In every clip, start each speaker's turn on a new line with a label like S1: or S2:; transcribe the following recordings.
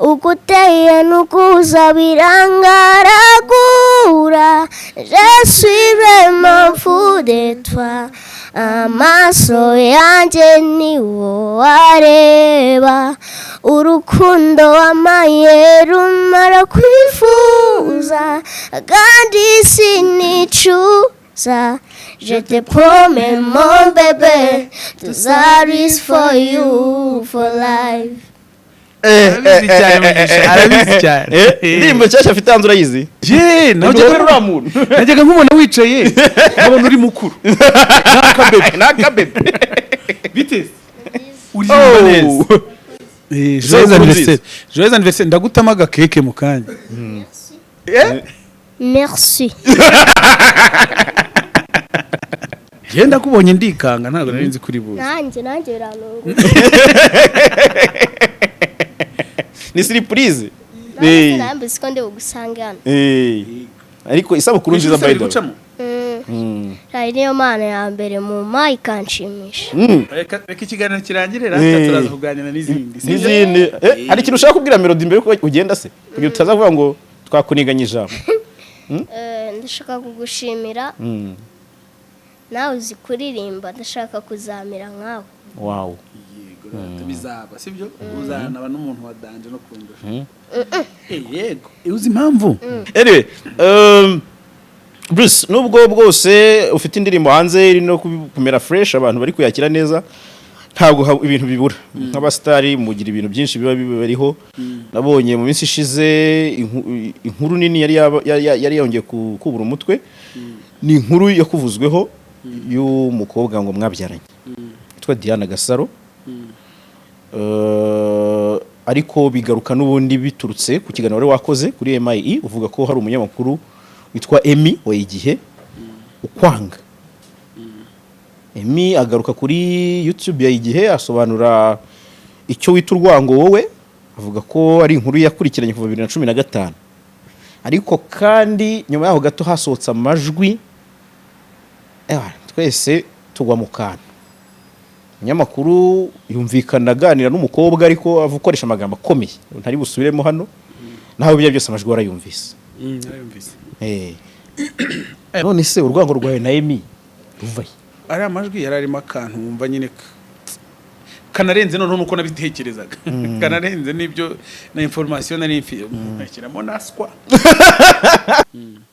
S1: ukuteye nukuza birangaragura je suis vraiment fou de toi amaso yanjye ni wo areba urukundo wamaye rumara kwifuza kandi sinicuza je te promets mon bébé to Zaris for you for life.
S2: arabizi cyane
S3: indirimbo nshyashya afite hanze urayizi
S2: najyaga nk'umuntu wicaye nkabona uri mukuru
S3: n'akabebe
S2: biteze uririmba neza joyeux anniversaire ndagutama agakeke mu kanya
S1: Merci.
S2: Genda kubonye ndikanga ntabwo nari nzi kuri buze.
S1: Nanjye biranungu.
S3: Ni surprise.
S1: Nambe siko ndi ugusangana.
S3: Ariko isabukuru nziza by the way.
S1: Hari niyo mana ya mbere mu mai kanshimisha.
S2: Reka ikiganiro kirangire rasta turaza kuganira n'izindi.
S3: Hari ikintu ushaka kubwira Melodie mbere ko ugenda se? Kugira utaza kuvuga ngo twakuniganye ijambo.
S1: Ndashaka kugushimira. Nawe uzi kuririmba ndashaka kuzamira nkawe.
S3: Wow.
S2: Bizaba sibyo uzana aba n'umuntu wa danje no kundusha. Yego uzi impamvu.
S3: Anyway, Bruce nubwo bwose ufite indirimbo hanze iri no kumera fresh abantu bari kuyakira neza ntabwo ibintu bibura nk'abastari mugira ibintu byinshi biba bibariho nabonye mu minsi ishize inkuru nini yari yongeye kubura umutwe ni inkuru yakuvuzweho y'umukobwa ngo mwabyaranye yitwa Diana Gasaro ariko bigaruka n'ubundi biturutse ku kiganiro wari wakoze kuri EMMY uvuga ko hari umunyamakuru witwa EMMY igihe ukwanga EMMY agaruka kuri YouTube ya igihe asobanura icyo wita urwango wowe avuga ko ari inkuru yakurikiranye kuva 2015 ariko kandi nyuma yaho gato hasohotse amajwi twese tugwa mu kantu umunyamakuru yumvikana aganira n'umukobwa ariko avukoresha amagambo akomeye ntari busubiremo hano naho bijya byose amajwi warayumvise none se urwango rwawe na EMMY ruvaye
S2: ari amajwi yararimo akantu wumva nyine kanarenze none nuko nabitekerezaga kanarenze nibyo na information nari mfite nakiramo naswa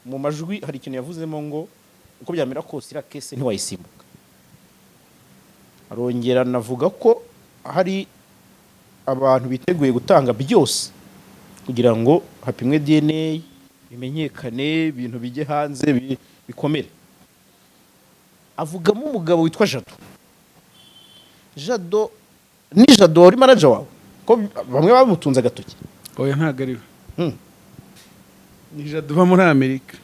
S3: mu majwi hari ikintu yavuzemo ngo uko byamera kose ira kese ntiwayisimbuka arongera navuga ko hari abantu biteguye gutanga byose kugira ngo hapimwe DNA bimenyekane ibintu bijye hanze bikomere avugamo umugabo witwa Jado ni Jado uri manager wawe ko bamwe bamutunza agatoki
S2: oya ntago ari ni Jado ba muri Amerika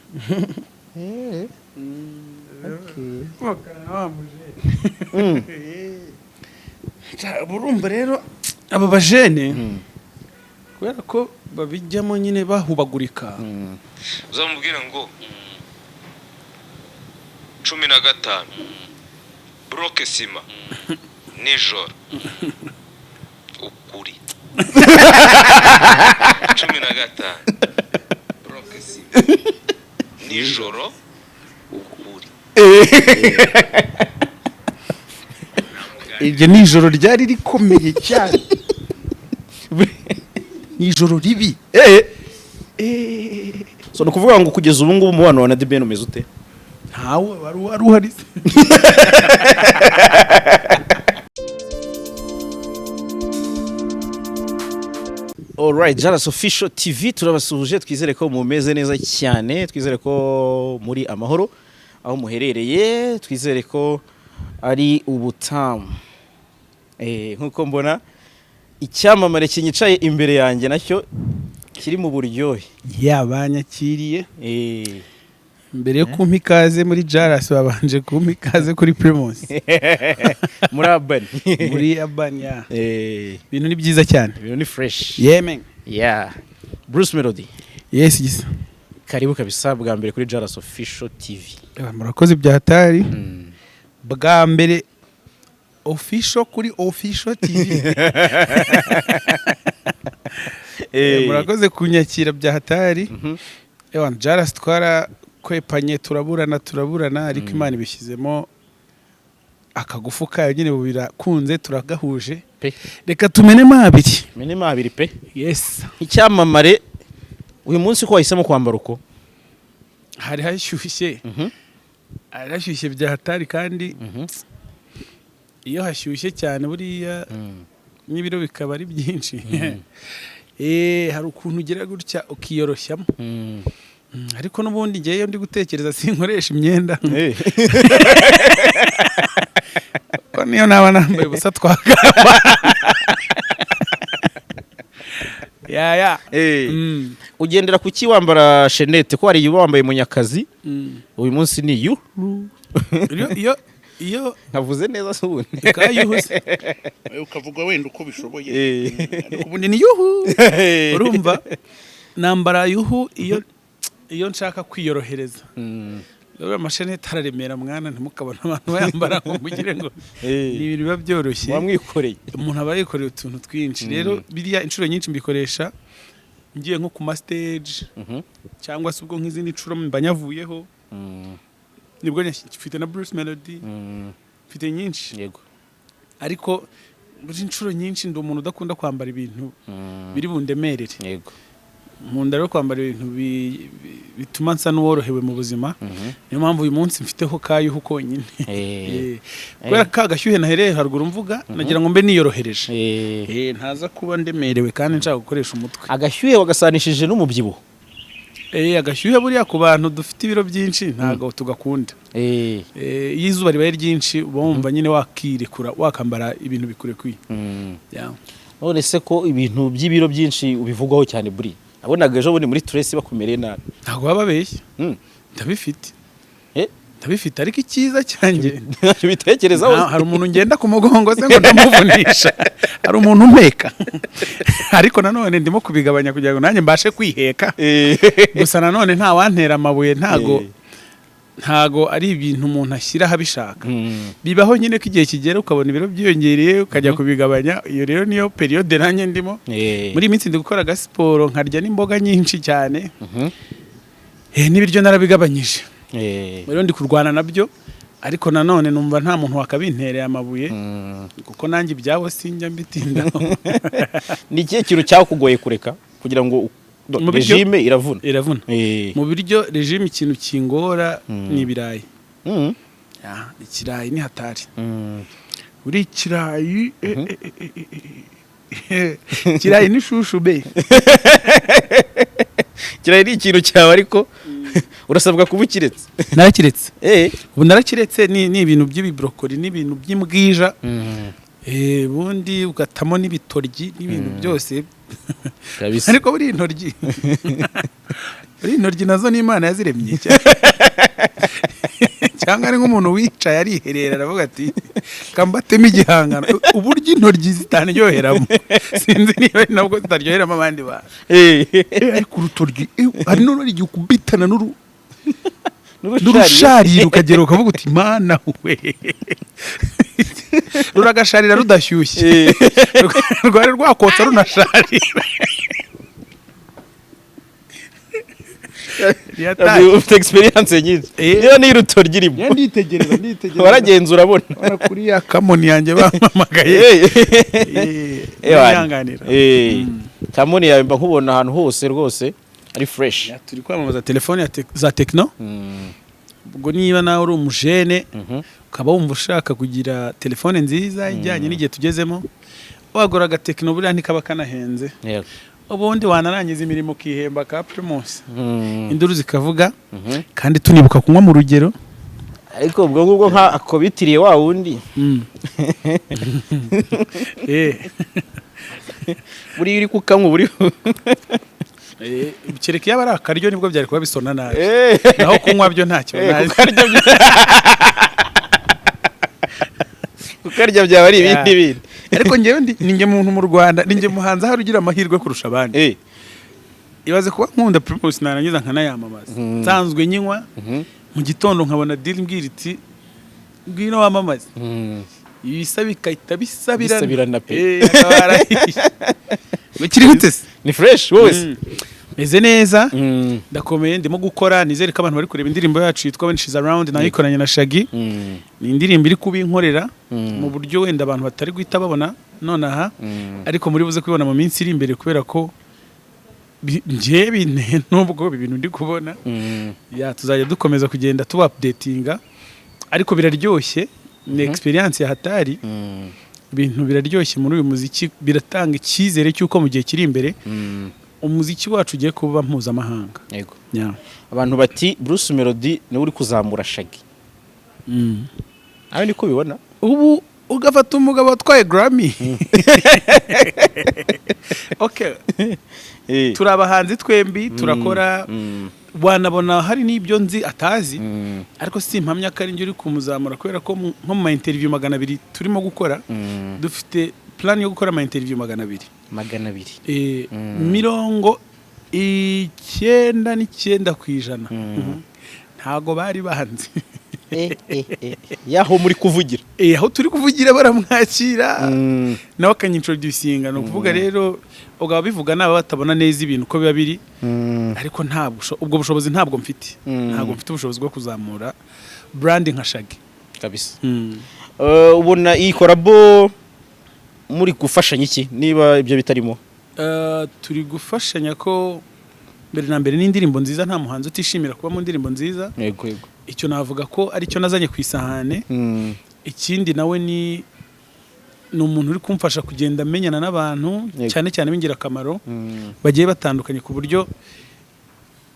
S2: burumva rero aba bajene kubera ko babijyamo nyine bahubagurika
S4: uzamubwira ngo 15 broke sima nijoro ukuri 15 broke sima nijoro ukuri
S2: iryo nijoro ryari rikomeye cyane nijoro ribi
S3: so no kuvuga ngo kugeza ubu ngubu umubano wa Nadibene umeze ute
S2: ntawe wari uhari
S3: Alright, JALAS Official TV turabasuhuje twizere ko mumeze neza cyane twizere ko muri amahoro aho muherereye twizere ko ari ubutamu nkuko mbona icyamamare kinyicaye imbere yanjye nacyo kiri mu buryohe
S2: yabanyakiriye mbere yo kumpa ikaze muri JALAS babanje kumpa ikaze kuri Primus
S3: muri Urban
S2: muri Urban ibintu ni byiza cyane
S3: ibintu ni fresh Bruce Melodie
S2: yes
S3: karibu kabisa bwa mbere kuri JALAS Official TV
S2: murakoze byahatari bwa mbere official kuri Official TV murakoze kunyakira bya hatari JALAS twarakwepanye turaburana ariko Imana ibishyizemo akagufu kayo nyine birakunze turagahuje reka tumenemo abiri
S3: pe
S2: yes
S3: icyamamare uyu munsi ko wahisemo kwambara uko
S2: hari hashyushye bya hatari kandi iyo hashyushye cyane buriya n'ibiro bikaba ari byinshi hari ukuntu ugira gutya ukiyoroshyamo ariko n'ubundi ngewe ndi gutekereza sinkoresha imyenda niyo naba nambaye ubusa twagamba
S3: ugendera kuki wambara shenete ko hari iyo wambaye Munyakazi uyu munsi ni
S2: iyo
S3: nkavuze neza se ubundi
S2: kayuhuse ukavuga wenda uko bishoboye ubundi ni yuhu urumva nambara yuhu iyo nshaka kwiyorohereza rero amashenete araremera mwana ntimukabona abantu bayambara ngo mugire ngo ni ibintu biba byoroshye
S3: wamwikoreye
S2: umuntu aba yikoreye utuntu twinshi rero biriya inshuro nyinshi mbikoresha ngiye nko ku ma stage cyangwa se ubwo nk'izindi nshuro mba nyavuyeho nibwo mfite na Bruce Melodie mfite nyinshi
S3: yego
S2: ariko buri inshuro nyinshi ndi umuntu udakunda kwambara ibintu biri bundemerere
S3: yego
S2: nkunda rero kwambara ibintu bituma nsa n'uworohewe mu buzima niyo mpamvu uyu munsi mfiteho kayuhu konyine kubera ka gashyuhe nahereye haruguru mvuga nagira ngo mbe niyorohereje ntaza kuba ndemerewe kandi nshaka gukoresha umutwe
S3: agashyuhe wagasanishije n'umubyibuho
S2: agashyuhe buriya ku bantu dufite ibiro byinshi ntago tugakunda iyo izuba ribaye ryinshi uba wumva nyine wakirekura wakambara ibintu bikurekuye
S3: none se ko ibintu by'ibiro byinshi ubivugwaho cyane buri abonaga ejo bundi muri Tracy bakumereye nabi
S2: ntago bababeshya ndabifite ariko icyiza cyanjye
S3: bitekerezaho
S2: hari umuntu ngenda ku mugongo se ngo ndamuvunisha hari umuntu umpeka ariko nanone ndimo kubigabanya kugira ngo nanjye mbashe kwiheka gusa nanone nta wantera amabuye ntago ari ibintu umuntu ashyira habishaka bibaho nyine ko igihe kigera ukabona ibiro byiyongereye ukajya kubigabanya iyo rero niyo periode nanjye ndimo muri iminsi ndi gukora siporo nkarya n'imboga nyinshi cyane n'ibiryo narabigabanyije rero ndi kurwana nabyo ariko nanone numva nta muntu wakabintereye amabuye kuko nanjye ibyabo sinjya mbitindaho
S3: ni ikihe kintu cyakugoye kureka kugira ngo regime iravuna
S2: mu biryo regime ikintu kingora ni ibirayi ikirayi ni hatari uri ikirayi ikirayi ni shushu be
S3: ikirayi ni ikintu cyawe ariko urasabwa kuba ukiretse
S2: narakiretse ubu narakiretse ni ibintu by'ibibrokoli n'ibintu by'imbwija bundi ugatamo n'ibitoryi n'ibintu byose ariko buri intoryi nazo ni Imana yaziremye cyangwa ari nk'umuntu wicaye ariherera aravuga ati kambatemo igihangano uburyo intoryi zitanyoheramo sinzi niba nabwo zitaryoheramo abandi bantu ariko urutoryi hari n'ururi igihe ukubitana n'urusharira ukagera ukavuga uti Mana we ruragasharira rudashyushye rwari rwakotsa runasharira
S3: ufite experience nyinshi niyo ni urutoryi irimo
S2: nditegereza
S3: waragenzura abona
S2: kuri ya kamoni yanjye bampamagaye yanganira
S3: kamoni yawe mba nkubona ahantu hose rwose ari fresh
S2: turi kwamamaza telefone za Tecno ubwo niba nawe uri umujene ukaba wumva ushaka kugira telefone nziza ijyanye n'igihe tugezemo wagura aga Tecno buriya ntikaba kanahenze ubundi wanarangiza imirimo ukihemba ka Primus induru zikavuga kandi tunibuka kunywa mu rugero
S3: ariko ubwo ngubwo nka akobitiriye wa wundi buri uri kukanywa buri
S2: kereka iyo ari akaryo nibwo byari kuba bisona nabi naho kunywa byo ntacyo
S3: kukarya byaba ari ibindi bintu
S2: ariko ngewe ninjye muntu mu Rwanda ninjye muhanza hari ugira amahirwe kurusha abandi ibaze kuba nkunda Primus narangiza nkanayamamaza nsanzwe nyinywa mu gitondo nkabona deal mbwira iti ngwino wamamaza ibisa bikahita bisabirana
S3: Bisabirana pe.
S2: Ukiri gute se?
S3: Ni fresh wose.
S2: Meze neza ndakomeye ndimo gukora nizere ko abantu bari kureba indirimbo yacu yitwa When She's Around nayikoranye na Shaggy. Ni indirimbo iri kubinkorera mu buryo wenda abantu batari guhita babona nonaha ariko muri buze kubibona mu minsi iri imbere kubera ko nje bine nubwo ibintu ndi kubona ya tuzajya dukomeza kugenda tuba updatinga ariko biraryoshye ni experience ya hatari ibintu biraryoshye muri uyu muziki biratanga icyizere cyuko mu gihe kiri imbere umuziki wacu ugiye kuba mpuzamahanga.
S3: Yego.
S2: Yeah.
S3: Abantu bati Bruce Melodie ni uri kuzamura Shaggy. Aho niko bibona.
S2: Ubu ugafata umugabo watwaye Grammy. Okay. Turabahanzi twembi turakora wanabona hari n'ibyo nzi atazi ariko simpamya ko ari njye uri kumuzamura kubera ko nko mu interview 200 turimo gukora dufite plan yo gukora ama interview 200 mirongo 99% ntago bari bahanze
S3: yaho muri kuvugira
S2: aho turi kuvugira baramwakira nawe akanyiintroducinga no kuvuga rero ugaba bivuga naba batabona neza ibintu ko biba biri ariko ntabwo ubwo bushobozi ntabwo mfite ubushobozi bwo kuzamura brand nka Shaggy
S3: kabisa. Ubona iyi collabo muri gufashanya iki niba ibyo bitarimo?
S2: Turi gufashanya ko mbere na mbere n'indirimbo nziza nta muhanzi utishimira kuba mu ndirimbo nziza.
S3: Yego yego.
S2: Icyo navuga ko ari cyo nazanye ku isahane. Ikindi nawe ni umuntu uri kumfasha kugenda amenyana n'abantu cyane cyane b'ingirakamaro bagiye batandukanye ku buryo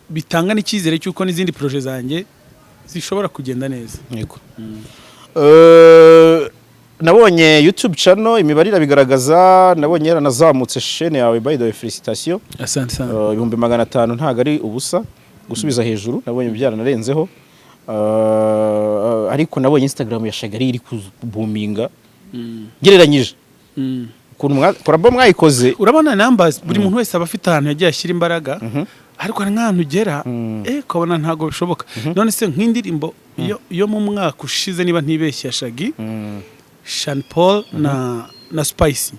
S2: bitanga n'icyizere cyuko n'izindi projet zanjye zishobora kugenda neza.
S3: Yego. Nabonye YouTube channel imibare irabigaragaza nabonye yaranazamutse chaîne yawe by the way felicitation.
S2: Asante sana.
S3: 1500 ntago ari ubusa gusubiza hejuru nabonye byaranarenzeho. Ariko nabonye Instagram ya Shaggy iri kubuminga gereranyije kuntu collabo mwayikoze
S2: urabona numbers buri muntu wese abafite ahantu yagiye ashyira imbaraga ariko ari nk'ahantu ugera ukabona ntago bishoboka. None se nk'indirimbo yo mu mwaka ushize niba ntibeshye ya Shaggy Sean Paul na Spicy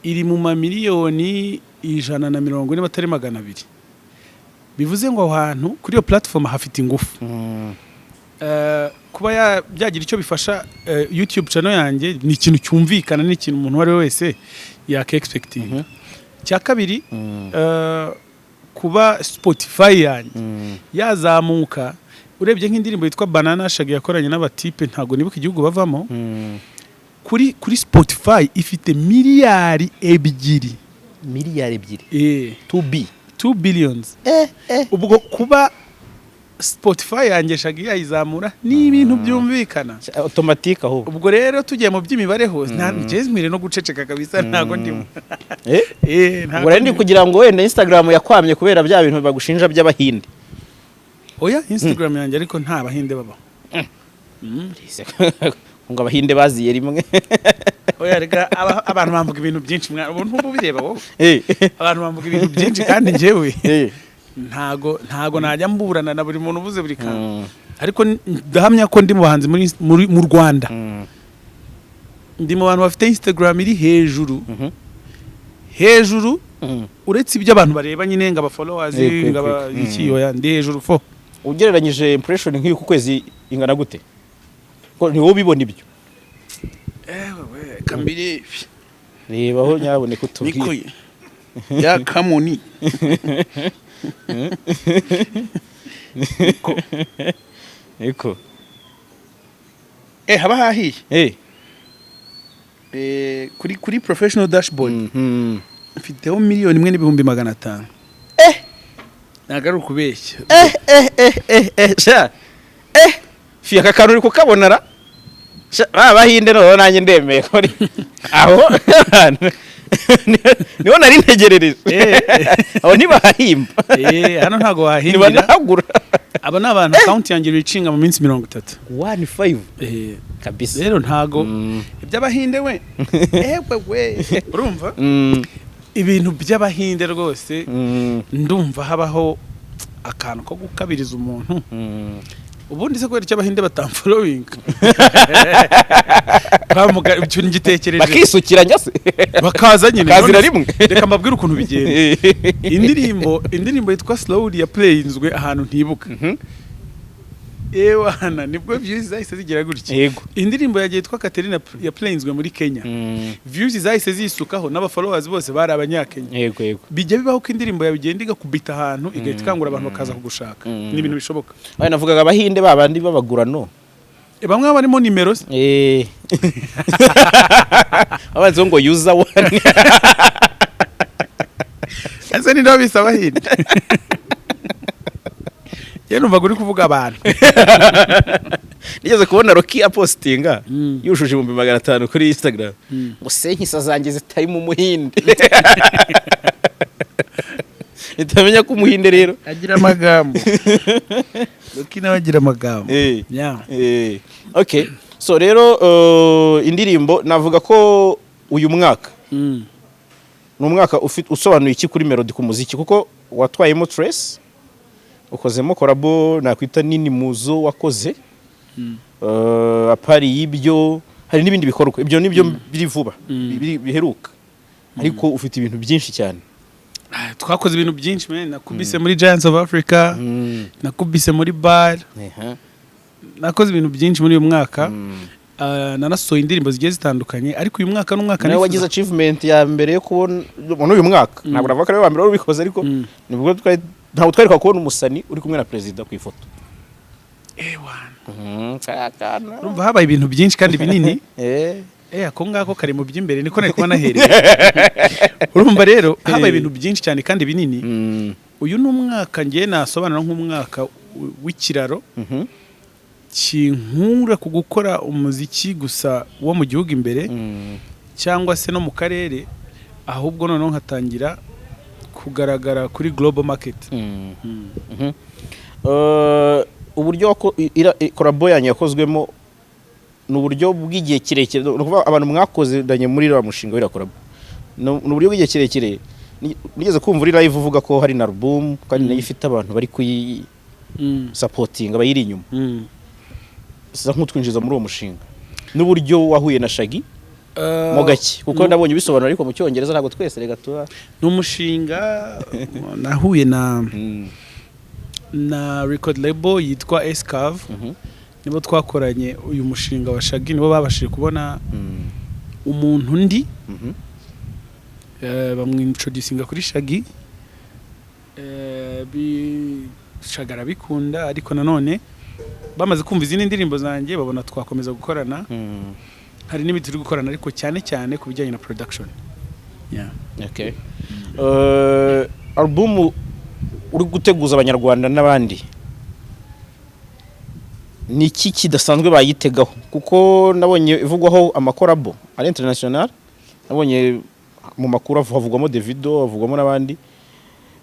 S2: iri mu mamiliyoni 140 batari 200 bivuze ngo ahantu kuri iyo platform hafite ingufu. Kuba byagira icyo bifasha YouTube channel yanjye ni ikintu cyumvikana ni ikintu umuntu wari wese yaka-expecting. Cya kabiri kuba Spotify yanjye yazamuka urebye nk'indirimbo yitwa Banana Shaggy yakoranye n'abatipe ntago nibuka igihugu bavamo kuri Spotify ifite miliyari 2 2 billions. Ubwo kuba Spotify yanjye Shaggy yayizamura ni ibintu byumvikana
S3: automatique aho.
S2: Ubwo rero tugiye mu by'imibare hose nta jezmire no guceceka kabisa ntago ndimo.
S3: Ubwo ndi kugira ngo wenda Instagram yakwamye kubera bya bintu bagushinja by'abahinde.
S2: Oya Instagram yanjye ariko nta bahinde baba.
S3: Ngo abahinde baziye rimwe.
S2: Oya rega abantu bamvuga ibintu byinshi ubuntu bireba wowe. Abantu bamvuga ibintu byinshi kandi njyewe ntago najya mburana na buri muntu uvuze buri kantu ariko ndahamya ko ndi mu bahanzi mu Rwanda ndi mu bantu bafite Instagram iri hejuru uretse ibyo abantu bareba nyine ngaba followers ngaba ikiyoya ndi hejuru fo.
S3: Ugereranyije impression nk'iyo ku kwezi ingana gute ko ni wowe bibona ibyo?
S2: Kambire
S3: reba aho nyabone kutubwiye
S2: ya kamoni
S3: eko
S2: haba hahiye kuri professional dashboard mfiteho 1,500,000 nagaru kubeshya
S3: sha fi akakantu uri kukabonara bahinde no nanjye ndemeye ko aho niho nari ntegerereje aho ntibahimba
S2: hano ntago wahimbira
S3: nibandagura
S2: aba n'abantu account yanjye ricinga mu minsi 30
S3: 15 kabisa
S2: rero ntago iby'abahinde we we urumva ibintu by'abahinde rwose ndumva habaho akantu ko gukabiriza umuntu ubundi se kwera cy'abahinde batamfollowing bamuga icyo ngitekereje
S3: bakisukiranya se
S2: bakaza nyine
S3: kazira rimwe
S2: reka mbabwire ukuntu bigenda indirimbo yitwa Slowly ya playinzwe ahantu ntibuka ewana nibwo views zahise zigira gutya indirimbo yagiye yitwa Katerina ya playinzwe muri Kenya views zahise zisukaho n'aba followers bose bari abanyakenya bijya bibaho ko indirimbo yabigenda igakubita ahantu igahita ikangura abantu bakaza kugushaka ni ibintu bishoboka
S3: ayo navugaga abahinde babandi babagurano
S2: bamwe barimo nimero
S3: abazi ngo user one
S2: ese ni ndo bisaba hinde numva uri kuvuga abantu
S3: nigeze kubona Rocky apostinga yushuje 500 kuri Instagram musenkisa zanjye zitari mu muhinde itamenya ko umuhinde rero
S2: agira amagambo Rocky nawe agira amagambo
S3: okay so rero indirimbo navuga ko uyu mwaka n'umwaka usobanuye iki kuri Melodie ku muziki kuko watwayemo Trace ukozemo korabo nakwita nini muzo wakoze apari y'ibyo hari n'ibindi bikorwa ibyo nibyo biri vuba biheruka ariko ufite ibintu byinshi cyane
S2: twakoze ibintu byinshi nakubise muri Giants of Africa nakubise muri bar nakoze ibintu byinshi muri uyu mwaka nanasohoye indirimbo zigiye zitandukanye ariko uyu mwaka n'umwaka
S3: nawe wagize achievement ya mbere yo kubona uyu mwaka ntabwo navuga ko ari wa mbere wabikoze ariko nibwo ntabwo twereka kubona umusani uri kumwe na president ku ifoto
S2: urumva habaye ibintu byinshi kandi binini ako ngako kari mu by'imbere niko nari kubona hereye urumva rero habaye ibintu byinshi cyane kandi binini uyu n'umwaka ngiye nasobanura nk'umwaka w'ikiraro kinkura ku gukora umuziki gusa wo mu gihugu imbere cyangwa se no mu karere ahubwo noneho nkatangira kugaragara kuri global market uburyo korabo yanyu yakozwemo n'uburyo bw'igihe kirekire abantu mwakoze danye muri ra mushinga w'ira korabo n'uburyo bw'igihe kirekire nigeze kumva uri live uvuga ko hari na album kandi nayo ifite abantu bari kuyi supporting abayiri inyuma sasa nk'utwinjiza muri uwo mushinga n'uburyo wahuye na Shaggy mo gake kuko ndabonye bisobanura ariko mu cyongereza ntabwo twese rega tuba n'umushinga nahuye na record label yitwa Escave nibo twakoranye uyu mushinga wa Shaggy nibo babashije kubona umuntu ndi bamwintroducinga kuri Shaggy bishagara bikunda ariko nanone bamaze kumva izindi ndirimbo zanjye babona twakomeza gukorana hari n'ibiti turi gukorana ariko cyane cyane ku bijyanye na production okay album uri guteguza abanyarwanda n'abandi niki kidasanzwe bayitegaho kuko nabonye ivugwaho amakorabo ari international nabonye mu makuru havugwamo Davido havugwamo n'abandi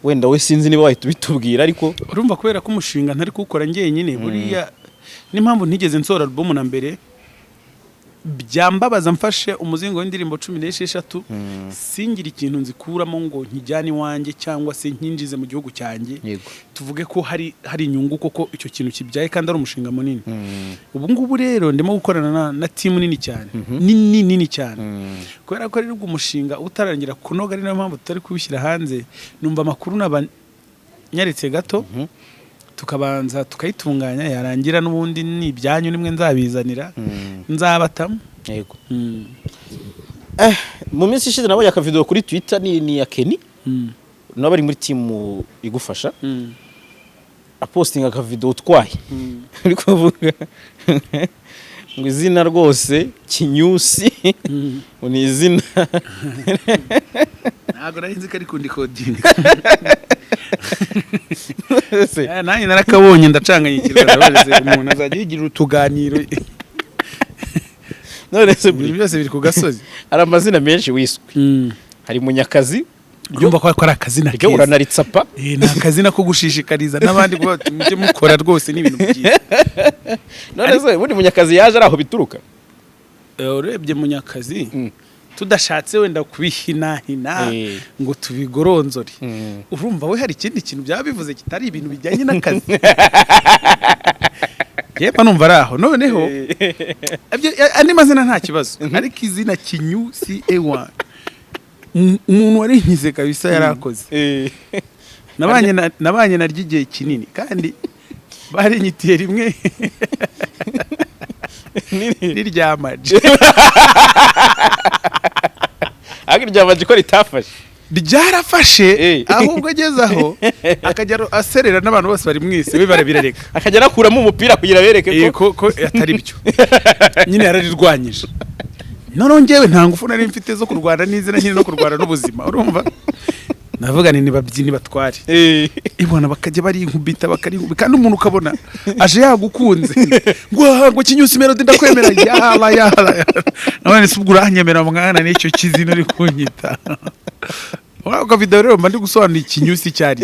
S2: wenda we sinzi niba wahita bitubwira ariko urumva kubera ko umushinga ntari kuwukora njyenyine buriya n'impamvu ntigeze nsora album na mbere byambabaza mfashe umuzingo w'indirimbo 16 singira ikintu nzikuramo ngo nkijyane iwanjye cyangwa se nkinjize mu gihugu cyanjye tuvuge ko hari inyungu koko icyo kintu kibyaye kandi ari umushinga munini ubu ngubu rero ndimo gukorana na team nini cyane nini cyane kubera ko rero umushinga utarangira kunoga ari nayo mpamvu tutari kubishyira hanze numva amakuru nabanyaretse gato tukabanza tukayitunganya yarangira n'ubundi ni ibyanyu nimwe nzabizanira nzabatamo yego mu minsi ishize nabonye aka video kuri Twitter ni ya Kenny nabari muri team igufasha apostinga aka video utwaye uri kuvuga ngo izina rwose Kinyusi ni izina ntago narinzi ko ari kundi coding nanjye narakabonye ndacanganye ikibazo umuntu azajya yigira utuganiro none se byose biri ku gasozi ari amazina menshi wiswe hari Munyakazi urumva ko ari akazina ryo uranaritsapa ni akazina ko gushishikariza n'abandi ko mujye mukora rwose n'ibintu byiza none se ubundi Munyakazi yaje ari aho bituruka urebye Munyakazi tudashatse wenda kubihinahina ngo tubigoronzore urumva we hari ikindi kintu byaba bivuze kitari ibintu bijyanye n'akazi yeba numva araho noneho andi mazina nta kibazo ariko izina Kinyusi ewa umuntu wari nkize kabisa yarakoze nabanye na ry'igihe kinini kandi bari nyitiye rimwe niryamaje
S3: agiryamaje ko ritafashe
S2: ryarafashe ahubwo agezaho akajya aserera n'abantu bose bari mwese bibara birareka
S3: akajya nakuramo umupira kugira bereke
S2: ko atari byo nyine yararirwanyije none ngewe nta ngufu nari mfite zo kurwana n'izina nyine no kurwana n'ubuzima urumva navuga ni babyini batware ibona bakajya bari inkubita bakarihubi kandi umuntu ukabona aje yagukunze ngo Kinyusi Melodie ndakwemera yala none subwo uranyemera mwana n'icyo kizino uri kunyita wako video rero mandi gusobanura Kinyusi cyari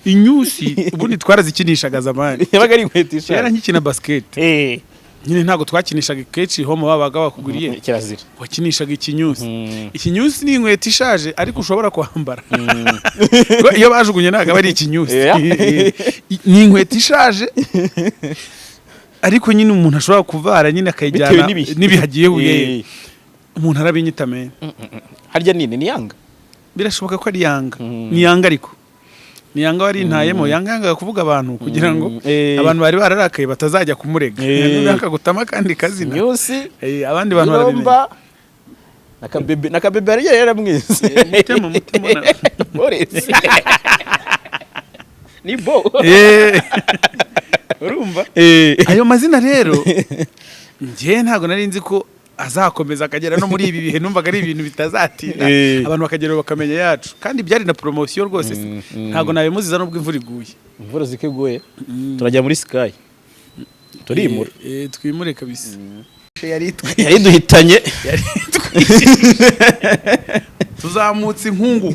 S2: inyusi ubundi twarazikinishaga zamani
S3: yabaga ari inkwetisha
S2: yara nkikina basket nyine ntago twakinishaga kechi homo babaga bakuguriye
S3: kirazira
S2: wakinishaga Ikinyusi Ikinyusi ni inkweto ishaje ariko ushobora kwambara iyo bajugunye naga bari Ikinyusi ni inkweto ishaje ariko nyine umuntu ashobora kuvara nyine akayijyana nibihagiye huye umuntu arabinyita me
S3: harya nini ni yanga
S2: birashoboka ko ari yanga ni yanga ariko ni yanga wari ntayemo yanga kuvuga abantu kugira ngo abantu bari bararakaye batazajya kumurega nakagutama kandi kazina
S3: Kinyusi
S2: abandi bantu
S3: barabimenya nakabebe ari yaramwize
S2: mutema
S3: Boris ni bo
S2: urumva ayo mazina rero ngiye ntago nari nzi ko azakomeza akagera no muri ibi bihe numvaga ari ibintu bitazatinda abantu bakagera bakamenya yacu kandi byari na promotion rwose ntago nabimuziza nubwo imvura iguye
S3: imvura zikeguye turajya muri Sky turimura
S2: twimure kabisa
S3: yari duhitanye
S2: tuzamutse inkungu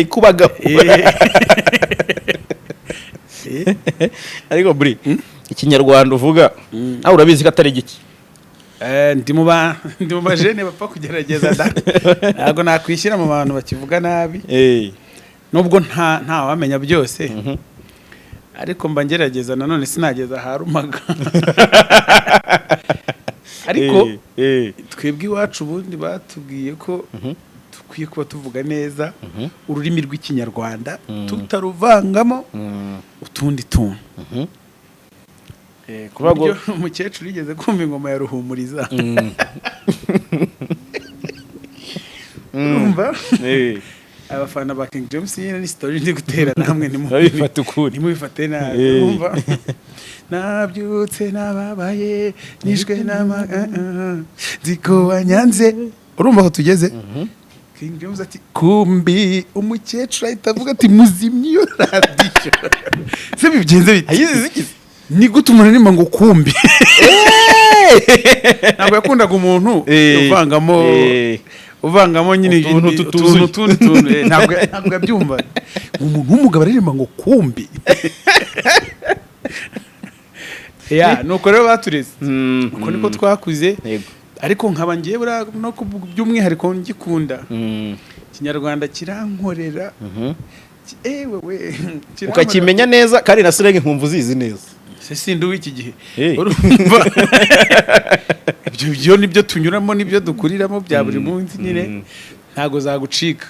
S3: kubagaho ariko buri ikinyarwanda uvuga aho urabizi ko atari giki
S2: ndi mu bajene bapfa kugerageza ntabwo nakwishyira mu bantu bakivuga nabi nubwo nta wamenya byose ariko mba ngerageza nanone sinageza harumaga ariko twebwe iwacu ubundi batubwiye ko dukwiye kuba tuvuga neza ururimi rw'ikinyarwanda tutaruvangamo utundi tuntu kubago umukecuru yigeze kumva ingoma ya Ruhumuriza urumva abafana ba King James yine ni story ndi gutera namwe nimubifate nabi urumva nabyutse nababaye nishwe nama ziko wanyanze urumva aho tugeze King James ati kumbi umukecuru ahita avuga ati muzimye iyo radiyo se bigenze bite ni gute umuntu arimo ngo kumbi ntabwo yakundaga umuntu uvangamo nyine utuntu ntabwo yabyumva umuntu w'umugabo aririmba ngo kumbi nuko rero batureze uko niko twakuze ariko nkaba ngiye no by'umwihariko ngikunda ikinyarwanda kirankorera
S3: ukakimenya neza kandi na sirenge nkumva uzizi neza
S2: sindi w'iki gihe urumva ibyo nibyo tunyuramo nibyo dukuriramo bya buri munsi nyine ntago zagucika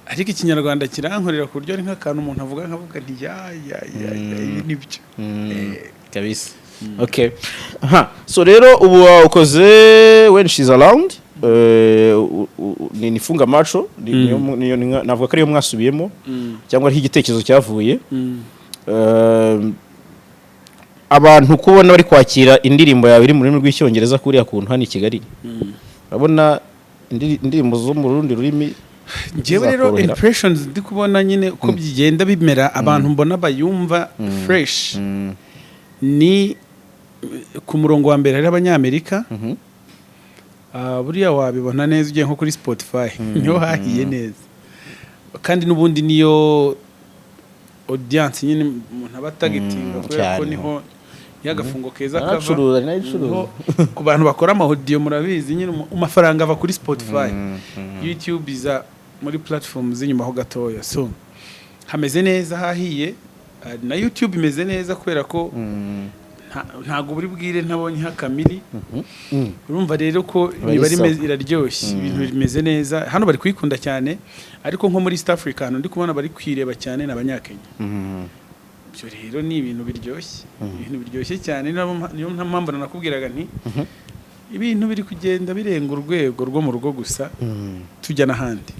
S2: ariko ikinyarwanda kirankorera ku buryo ari nk'akantu umuntu avuga nkavuga nti ibi nibyo
S3: kabisa okay so rero ubu ukoze when she's around ni funga macho niyo navuga ko ariyo mwasubiyemo cyangwa ari igitekerezo cyavuye abantu kubona bari kwakira indirimbo yawe iri mu rurimi rw'icyongereza kuriya kuntu hano i Kigali urabona indirimbo zo mu rundi rurimi
S2: ngewe rero impressions ndi kubona nyine uko bigenda bimera abantu mbona bayumva fresh ni ku murongo wa mbere ari abanyamerika buriya wabibona neza ugiye nko kuri Spotify niho hahiye neza kandi n'ubundi niyo audience nyine umuntu abatagitinga kubera ko niho yagafungo keza kava ku bantu bakora amaudio murabizi nyine amafaranga ava kuri Spotify YouTube iza muri platform z'inyuma ho gatoya so hameze neza hahiye na YouTube imeze neza kubera ko ntago buri bwire ntabonye hakamiri urumva rero ko imibare iraryoshye ibintu bimeze neza hano bari kwikunda cyane ariko nko muri East Africa hano ndi kubona bari kwireba cyane n'abanyakenya byo rero ni ibintu biryoshye cyane niyo mpamvu nakubwiraga nti ibintu biri kugenda birenga urwego rwo mu rugo gusa tujya n'ahandi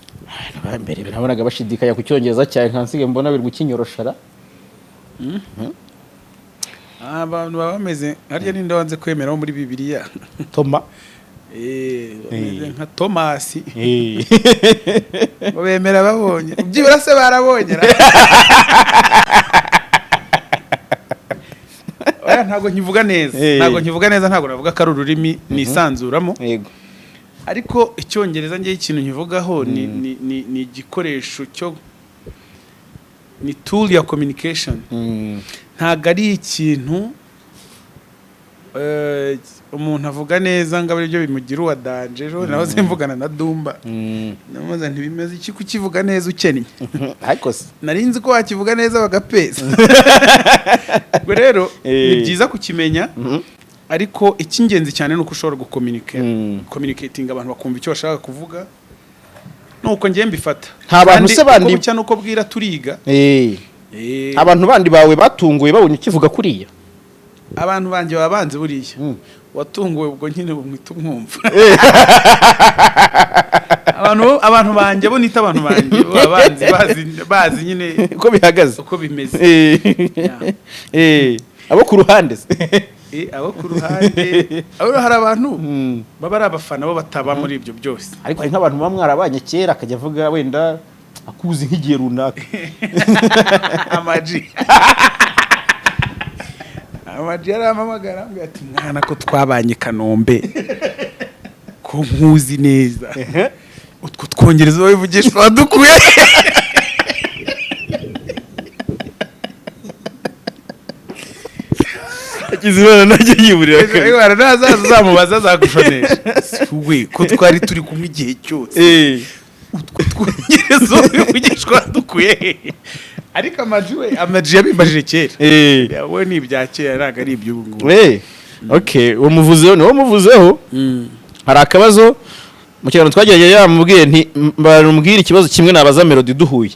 S3: mbere nabonaga bashidikanya ku cyongereza cyane nkansige mbona biri gukinyoroshara
S2: abantu baba bameze harya ninde wanze kwemeraho muri Bibiliya
S3: Toma
S2: bameze nka Tomasi bemera babonye byibura se barabonye ntago nkivuga neza ntago navuga ko ari ururimi nisanzuramo ariko icyongereza ngiye ikintu nkivugaho ni igikoresho cyo ni tool ya communication ntago ari ikintu umuntu avuga neza ngo abari byo bimugira uwadanje ejo naho zemvugana na Dumba namuza ntibimeze iki kukivuga neza ukennye
S3: ariko
S2: narinzi ko wakivuga neza bagapeza ubwo rero ni byiza kukimenya ariko icy'ingenzi cyane nuko ushobora communicating abantu bakumva icyo bashaka kuvuga nuko ngiye mbifata
S3: nta bantu se bandi
S2: cyane uko bwira turiga
S3: abantu bandi bawe batunguye babonye ukivuga kuriya
S2: abantu banje babanze buriya watunguwe ubwo nyine bumwita umwumva abantu banje bo nita abantu banje bazi nyine
S3: uko bihagaze
S2: uko bimeze
S3: abo ku ruhande
S2: abo ku ruhande abo hari abantu baba ari abafana bo bataba muri ibyo byose
S3: ariko hari nk'abantu baba mwarabanye kera akajya avuga wenda akuzi nk'igihe runaka
S2: amaji yaramamagara ambwira ati mwana ko twabanye Kanombe ko nkuzi neza utwo twongereza wivugishwa wadukuye
S3: akizibana najye yiburira
S2: kandi wara nazaza zamubaza zagushonesha we ko twari turi kumwe igihe cyose utwo twongereza wivugishwa wadukuye ariko amaji yabimbajije kera we ni ibya kera ntabwo ari iby'ubu ngubu
S3: okay uwo muvuzeho hari akabazo mu kiganiro twagerageje yamubwiye nti mbabwira ikibazo kimwe nabaza Melodie duhuye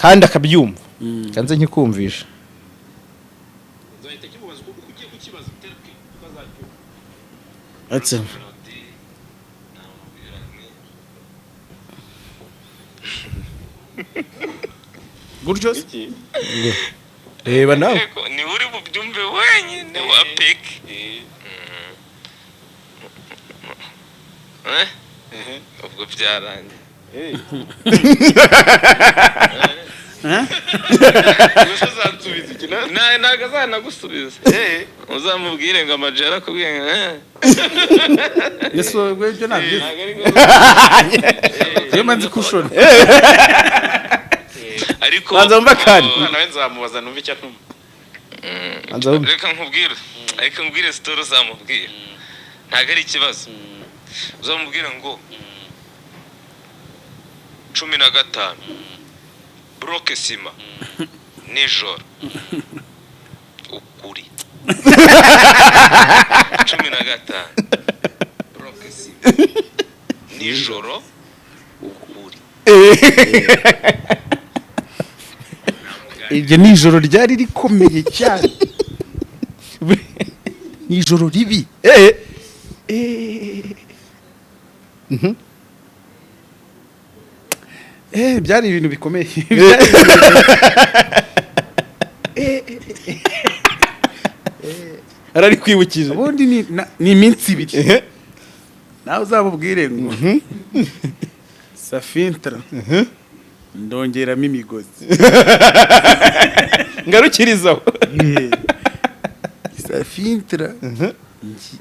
S3: kandi akabyumva kanze nkikumvisha
S2: gutyo
S3: reba nawe
S4: ni uri bubyumve wenyine wa peke ubwo byarangiye ntago azanagusubiza uzamubwire ngo amaji yarakubwiye
S2: yesu ibyo nabyo iyo manzi kushona
S4: ariko
S3: banza kandi
S4: nawe nzamubaza numva icyo atumva reka nkubwire story uzamubwira ntago ari ikibazo uzamubwira ngo 15 broke sima nijoro ukuri 15 broke sima nijoro ukuri
S2: iryo ni ijoro ryari rikomeye cyane ni ijoro ribi byari ibintu bikomeye
S3: arari kwibukije
S2: ubundi ni iminsi ibiri nawe uzamubwire ngo Safintra ndongeramo imigozi
S3: ngarukirizaho
S2: Safintra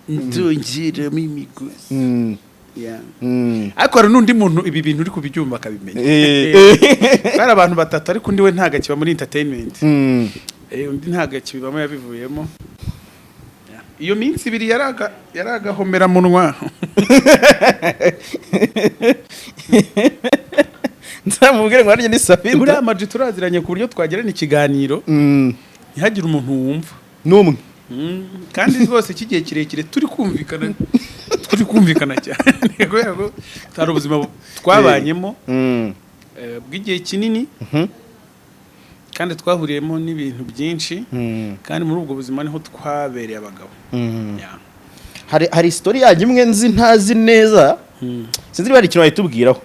S2: ndongeramo imigozi ariko hari n'undi muntu ibi bintu uri kubibyumva akabimenya hari abantu batatu ariko undi we ntago akiba muri entertainment undi ntago akibibamo yabivuyemo iyo minsi ibiri yaragahomera munwa
S3: nzamubwire ngo harya ni Safintra
S2: buriya amaji turaziranye ku buryo twagirana ikiganiro ntihagire umuntu wumva
S3: n'umwe
S2: kandi rwose kigiye kirekire turi kumvikana cyane kubera ko tari ubuzima twabanyemo bw'igihe kinini kandi twahuriyemo n'ibintu byinshi kandi muri ubwo buzima niho twabereye abagabo.
S3: hari story yanyu imwe nzi ntazi neza sinzi bari ikintu bayitubwiraho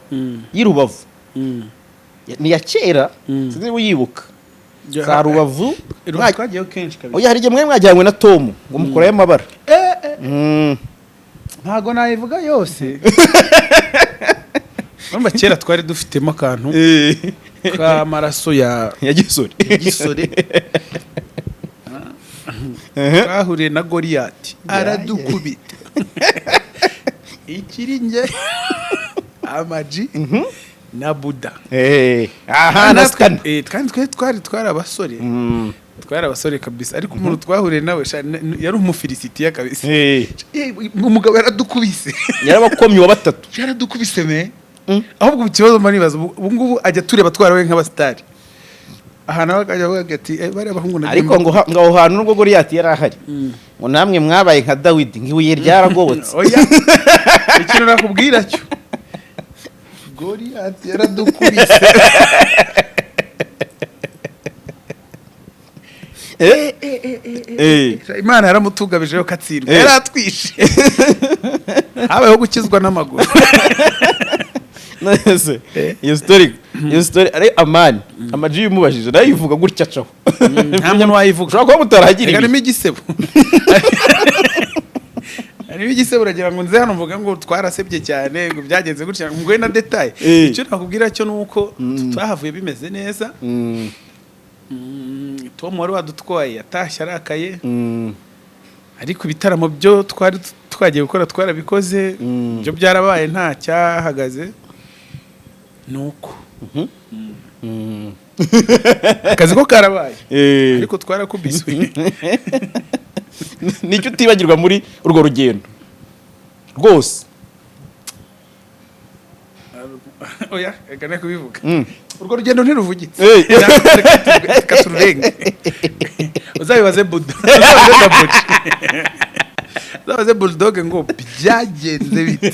S3: y'Irubavu ni ya kera sinzi uyibuka za Rubavu
S2: twagiyeho kenshi kabisa.
S3: Oya hari igihe mwe mwajyanywe na Tom ngo mukora y'amabara
S2: ntago nayivuga yose Mamba kera twari dufitemo akantu k'amaraso ya gisore twahuriye na Goliath aradukubita ikiringe AMAG na Buda kandi twari abasore twari abasore kabisa ariko umuntu twahuriye nawe yari umufilisitiya kabisa umugabo yaradukubise
S3: yarabakomye wa batatu
S2: yaradukubise me ahubwo ikibazo manibaza ubu ngubu ajya tureba twarawe nk'abastari aha nawe akajya avuga ati bari abahungu na
S3: ariko ngo hantu nubwo Goliath yari ahari ngo namwe mwabaye nka Dawidi ngibuye ryaragobotse
S2: oya ikintu nakubwira cyo Goliath yaradukubise Imana yaramutugabijeho katsindwa yaratwishe habayeho gukizwa n'amaguru
S3: nese iyo story ari AMAG yumubajije nayo ivuga gutya caho
S2: nta muntu wayivuga
S3: ushobora kuba mutarahagiriye
S2: harimo igisebo harimo igisebo uragira ngo nze hano mvuga ngo twarasebye cyane ngo byagenze gutya ngo na detail icyo nakubwira cyo nuko twahavuye bimeze neza Tom wari wadutwaye yatashye arakaye ariko ibitaramo byo twari twagiye gukora twarabikoze byo byarabaye nta cyahagaze nuko akazi ko karabaye ariko twarakubiswe
S3: nicyo utibagirwa muri urwo rugendo rwose
S2: oya gane kubivuga urwo rugendo ntiruvugitse katurenge uzabibaze Buda uzabibaze Bulldog ngo byagenze bite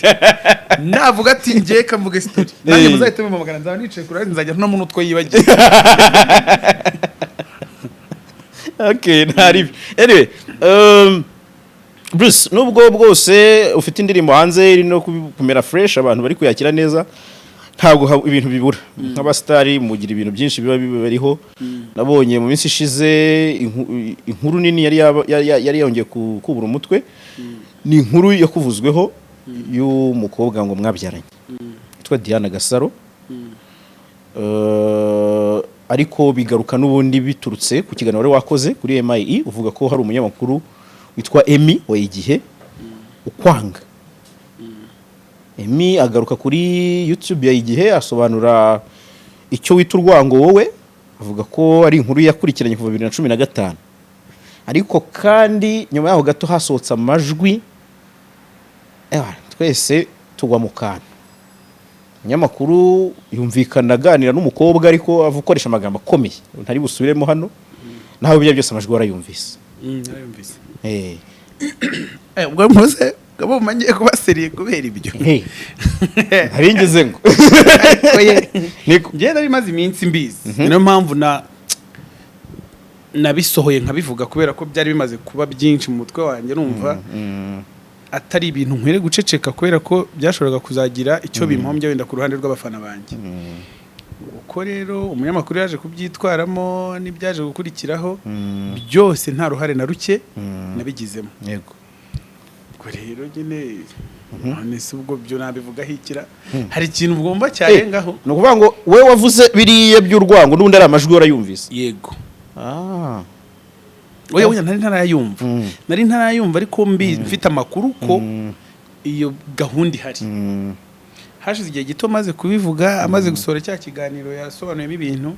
S2: navuga ati ngiye kavuga story nanjye muzahite mumamagana nzaba nicaye kuri nzajya no muntu two yibagiye
S3: okay ntari anyway Bruce nubwo bwose ufite indirimbo hanze iri no kumera fresh abantu bari kuyakira neza ntabwo ibintu bibura nk'abastari mugira ibintu byinshi biba bariho nabonye mu minsi ishize inkuru nini yari yongeye kubura umutwe ni inkuru yakuvuzweho y'umukobwa ngo mwabyaranye yitwa Diana Gasaro ariko bigaruka n'ubundi biturutse ku kiganiro wari wakoze kuri EMMY uvuga ko hari umunyamakuru witwa EMMY wa igihe ukwanga EMMY agaruka kuri YouTube ya igihe asobanura icyo wita urwango wowe avuga ko ari inkuru yakurikiranye kuva 2015 ariko kandi nyuma yaho gato hasohotse amajwi twese tugwa mu kantu umunyamakuru yumvikana aganira n'umukobwa ariko avukoresha amagambo akomeye ntari busubiremo hano naho bijya byose amajwi warayumvise
S2: narayumvise ubwo muze gabo mangiye kubaseriye kubera ibyo
S3: ntaringeze ngo
S2: ngiye nari maze iminsi mbizi niyo mpamvu nabisohoye nkabivuga kubera ko byari bimaze kuba byinshi mu mutwe wanjye numva atari ibintu nkwere guceceka kubera ko byashoboraga kuzagira icyo bimpombye wenda ku ruhande rw'abafana banjye uko rero umunyamakuru yaje kubyitwaramo n'ibyaje gukurikiraho byose nta ruhare na ruke nabigizemo
S3: yego
S2: ko rero nyine nese ubwo byo nabivuga hikira hari ikintu ugomba cyarengaho
S3: no kuvuga ngo we wavuze biriye by'urwango n'ubundi ari amajwi warayumvise
S2: yego oya nari ntarayumva ariko mfite amakuru ko iyo gahunda ihari hashize igihe gito maze kubivuga amaze gusohora cya kiganiro yasobanuyemo ibintu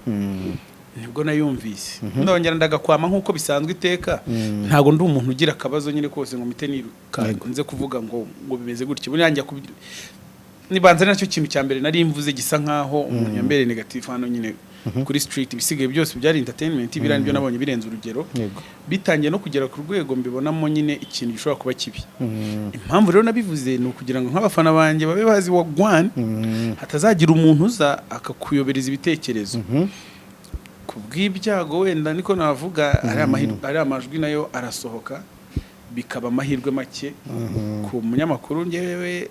S2: nibwo nayumvise ndongera ndagakwama nkuko bisanzwe iteka ntago ndi umuntu ugira akabazo nyine kose ngo mite niruka nze kuvuga ngo bimeze gutyo buri yanjye nibanza nacyo kintu cya mbere nari mvuze gisa nkaho umuntu yambere negative hano nyine kuri street bisigaye byose byari entertainment birani byo nabonye birenze urugero bitangiye no kugera ku rwego mbibonamo nyine ikintu gishobora kuba kibi impamvu rero nabivuze ni ukugira ngo nk'abafana banjye babe bazi wagwan hatazagira umuntu uza akakuyobereza ibitekerezo kubw'ibyago wenda niko navuga ari amajwi nayo arasohoka bikaba amahirwe make ku munyamakuru ngewe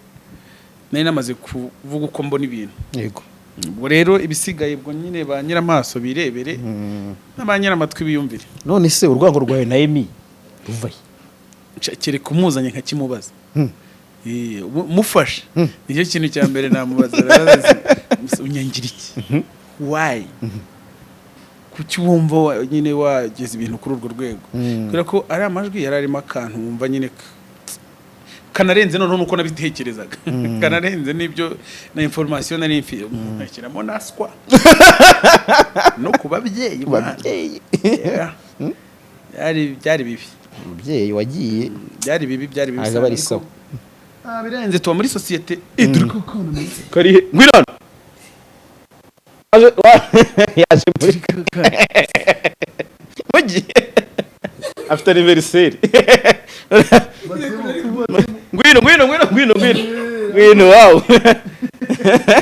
S2: nari namaze kuvuga uko mbona ibintu yego ubwo rero ibisigaye bwo nyine ba nyiramaso birebere n'abanyira amatwi biyumvire
S3: none se urwango rwawe na EMMY ruvaye
S2: kere kumuzanye nka kimubaza mufashe nicyo kintu cya mbere namubaza unyangira iki why kuki wumva nyine wageze ibintu kuri urwo rwego kubera ko ari amajwi yari arimo akantu wumva nyine kanarenze none nuko nabitekerezaga kanarenze nibyo na information nari mfite nakiramo naswa no kubabyeyi byari bibi
S3: umubyeyi wagiye
S2: byari bibi
S3: bari sawa
S2: birenze tuba muri societe
S3: kari ngwirana yaje muri mugiye after anniversary ngwino wow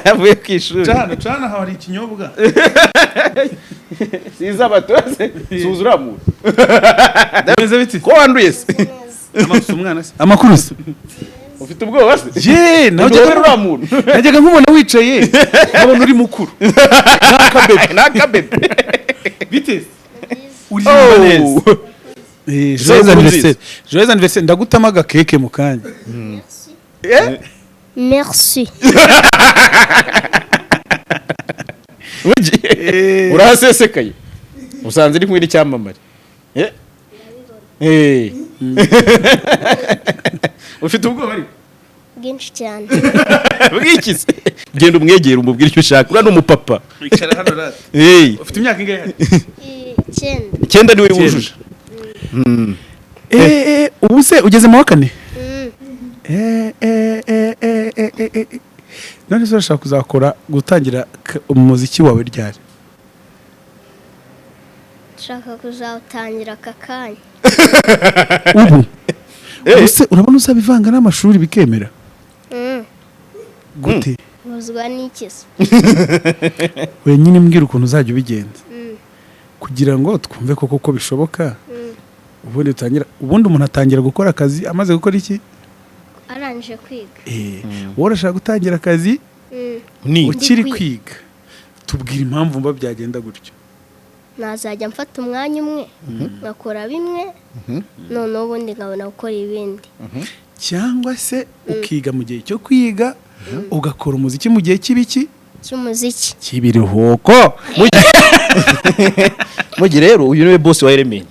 S3: avuye kwishuri
S2: cana hari ikinyobwa
S3: siza abatose suzuramu
S2: ndameze biti
S3: ko wanduye se
S2: umwana se amakuru se
S3: ufite ubwoba se
S2: najyaga nkubona wicaye nkabona uri mukuru
S3: nakabebe
S2: bite uri neza joyeux anniversaire ndagutama agakeke mu kanya
S1: merci
S3: urahasesekaye usanze iri kumwe n'icyamamare ufite ubwoba ariko
S1: bwinshi cyane
S3: bwikize genda umwegere umubwire icyo ushaka uriya ni umupapa
S2: wicara hano rati ufite imyaka ingahe
S3: 9 niwe wujuje
S2: ubu se ugeze mu wa kane none se urashaka kuzakora gutangira umuziki wawe ryari
S1: nshaka kuzawutangira aka kanya
S2: ubu se urabona uzabivanga n'amashuri bikemera gute
S1: ubuzwa n'ikisi
S2: wenyine mbwira ukuntu uzajya ubigenza kugira ngo twumve koko bishoboka ubundi umuntu atangira gukora akazi amaze gukora iki
S1: arangije kwiga
S2: wowe urashaka gutangira akazi ukiri kwiga tubwira impamvu mba byagenda gutyo
S1: nazajya mfata umwanya umwe ngakora bimwe noneho ubundi nkabona gukora ibindi
S2: cyangwa se ukiga mu gihe cyo kwiga ugakora umuziki mu gihe cy'ibiki
S1: cy'umuziki
S2: cy'ibiruhuko
S3: mugi rero uyu niwe boss wa Element